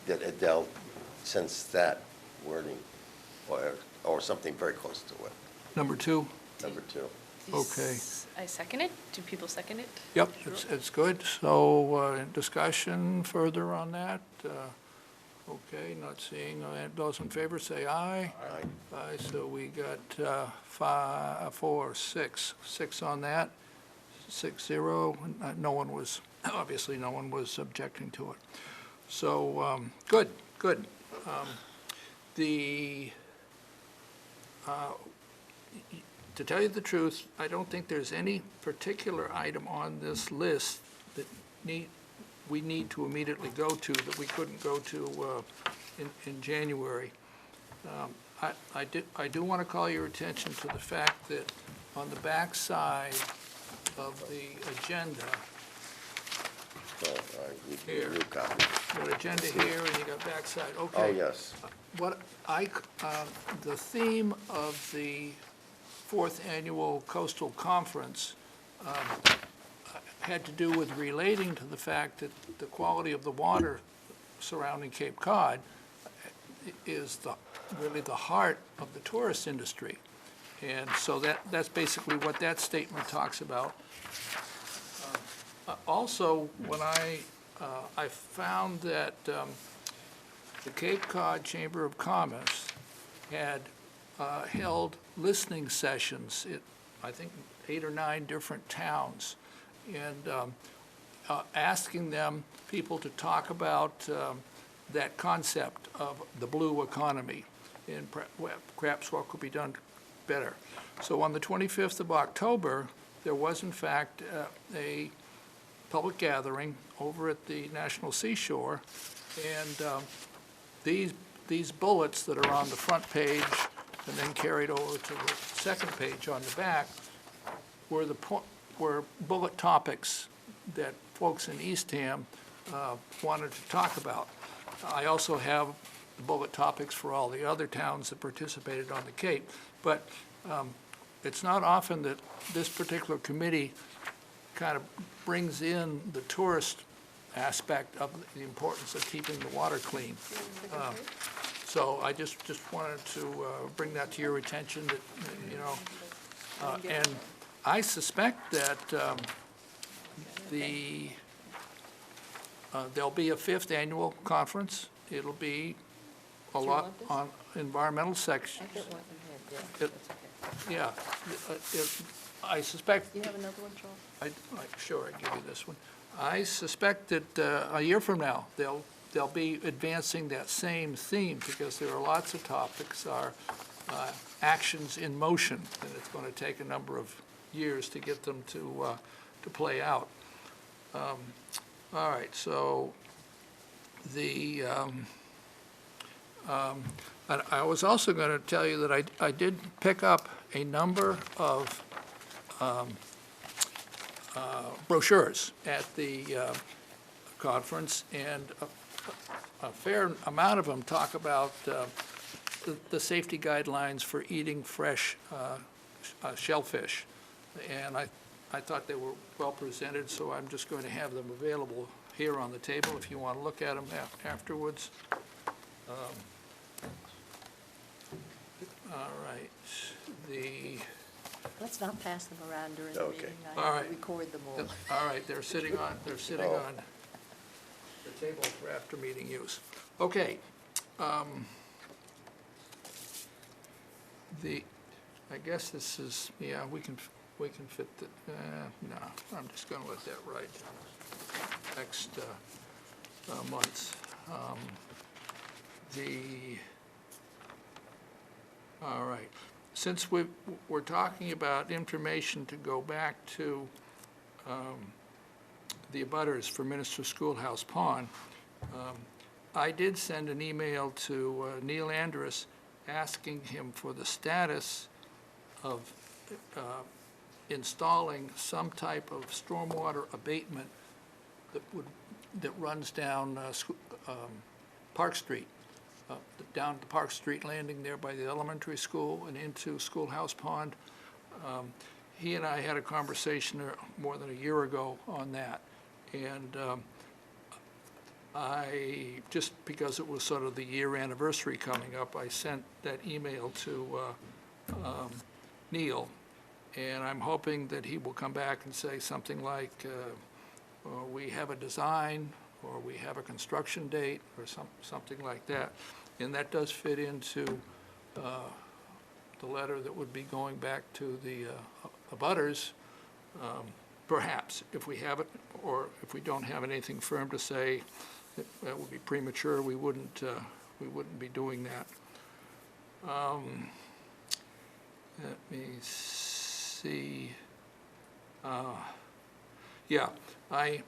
E: Adele sends that wording, or something very close to it,
A: Number 2?
E: number 2.
A: Okay.
F: I second it. Do people second it?
A: Yep, it's good. So discussion further on that? Okay, not seeing. Those in favor, say aye.
E: Aye.
A: Aye, so we got 5, 4, 6 on that. 6-0. No one was, obviously, no one was objecting to it. So, good, good. To tell you the truth, I don't think there's any particular item on this list that we need to immediately go to that we couldn't go to in January. I do want to call your attention to the fact that on the back side of the agenda,
E: So, all right,
A: Here.
E: new copy.
A: you got agenda here and you got backside, okay.
E: Oh, yes.
A: The theme of the 4th Annual Coastal Conference had to do with relating to the fact that the quality of the water surrounding Cape Cod is really the heart of the tourist industry. And so that's basically what that statement talks about. Also, when I found that the Cape Cod Chamber of Commerce had held listening sessions in, I think, 8 or 9 different towns. And asking them, people to talk about that concept of the blue economy and perhaps what could be done better. So on the 25th of October, there was in fact a public gathering over at the National Seashore, and these bullets that are on the front page and then carried over to the second page on the back were bullet topics that folks in Eastham wanted to talk about. I also have the bullet topics for all the other towns that participated on the Cape, but it's not often that this particular committee kind of brings in the tourist aspect of the importance of keeping the water clean. So I just wanted to bring that to your attention that, you know, and I suspect that there'll be a 5th annual conference. It'll be a lot on environmental sections.
B: I get one in hand, yeah.
A: Yeah, I suspect.
B: You have another one, Charles?
A: Sure, I give you this one. I suspect that a year from now, they'll be advancing that same theme because there are lots of topics, are actions in motion, and it's going to take a number of years to get them to play out. All right, so I was also going to tell you that I did pick up a number of brochures at the conference, and a fair amount of them talk about the safety guidelines for eating fresh shellfish. And I thought they were well presented, so I'm just going to have them available here on the table if you want to look at them afterwards. All right.
B: Let's not pass them around during the
E: Okay.
B: meeting.
A: All
B: I have
A: right.
B: to record them all.
A: All right, they're sitting on the table for after meeting use. Okay. I guess this is, yeah, we can fit the, no, I'm just gonna let that ride next months. All right. Since we're talking about information to go back to the abutters for Minister Schoolhouse Pond, I did send an email to Neil Andrus asking him for the status of installing some type of stormwater abatement that runs down Park Street. Down the Park Street landing there by the elementary school and into Schoolhouse Pond. He and I had a conversation more than a year ago on that. And just because it was sort of the year anniversary coming up, I sent that email to Neil. And I'm hoping that he will come back and say something like, we have a design, or we have a construction date, or something like that. And that does fit into the letter that would be going back to the abutters, perhaps, if we have it, or if we don't have anything firm to say, that would be premature, we wouldn't be doing that. Let me see. Yeah, I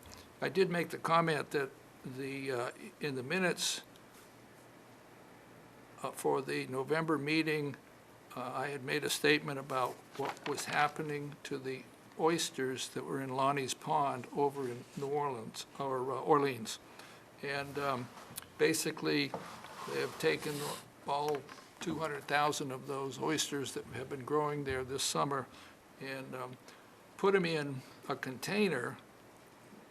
A: did make the comment that in the minutes for the November meeting, I had made a statement about what was happening to the oysters that were in Lonnie's Pond over in New Orleans, or Orleans. And basically, they have taken all 200,000 of those oysters that have been growing there this summer and put them in a container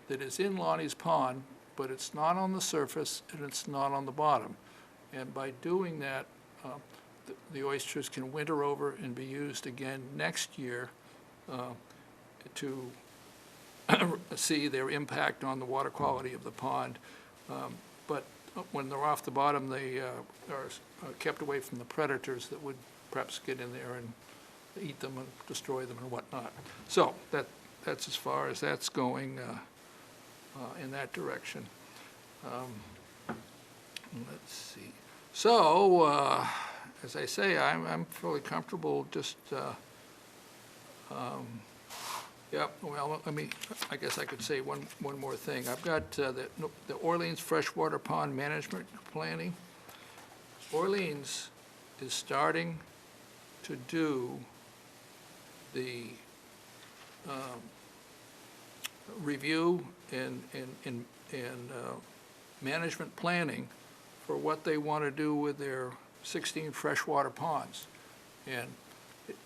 A: that is in Lonnie's Pond, but it's not on the surface and it's not on the bottom. And by doing that, the oysters can winter over and be used again next year to see their impact on the water quality of the pond. But when they're off the bottom, they are kept away from the predators that would perhaps get in there and eat them and destroy them and whatnot. So that's as far as that's going in that direction. Let's see. So, as I say, I'm fairly comfortable just, yeah, well, I guess I could say one more thing. I've got the Orleans Freshwater Pond Management Planning. Orleans is starting to do the review and management planning for what they want to do with their 16 freshwater ponds. And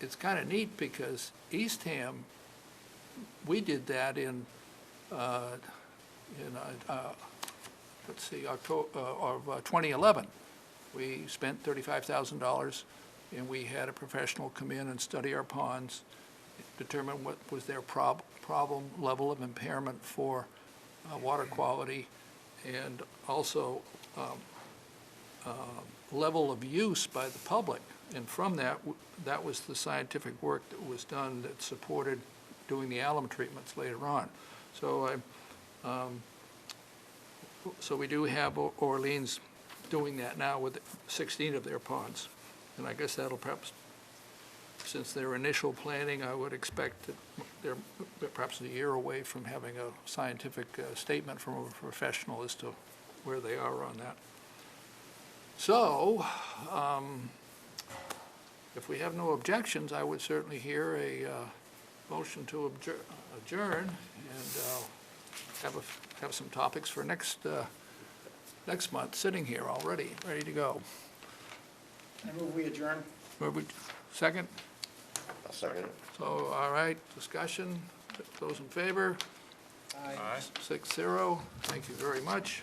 A: it's kind of neat because Eastham, we did that in let's see, October of 2011. We spent $35,000, and we had a professional come in and study our ponds, determine what was their problem level of impairment for water quality, and also level of use by the public. And from that, that was the scientific work that was done that supported doing the alum treatments later on. So so we do have Orleans doing that now with 16 of their ponds. And I guess that'll perhaps, since their initial planning, I would expect that they're perhaps a year away from having a scientific statement from a professional as to where they are on that. So, if we have no objections, I would certainly hear a motion to adjourn and have some topics for next month, sitting here already, ready to go.
D: I move we adjourn.
A: Second?
E: I'll second it.
A: So, all right, discussion. Those in favor?
D: Aye.
A: 6-0. Thank you very much.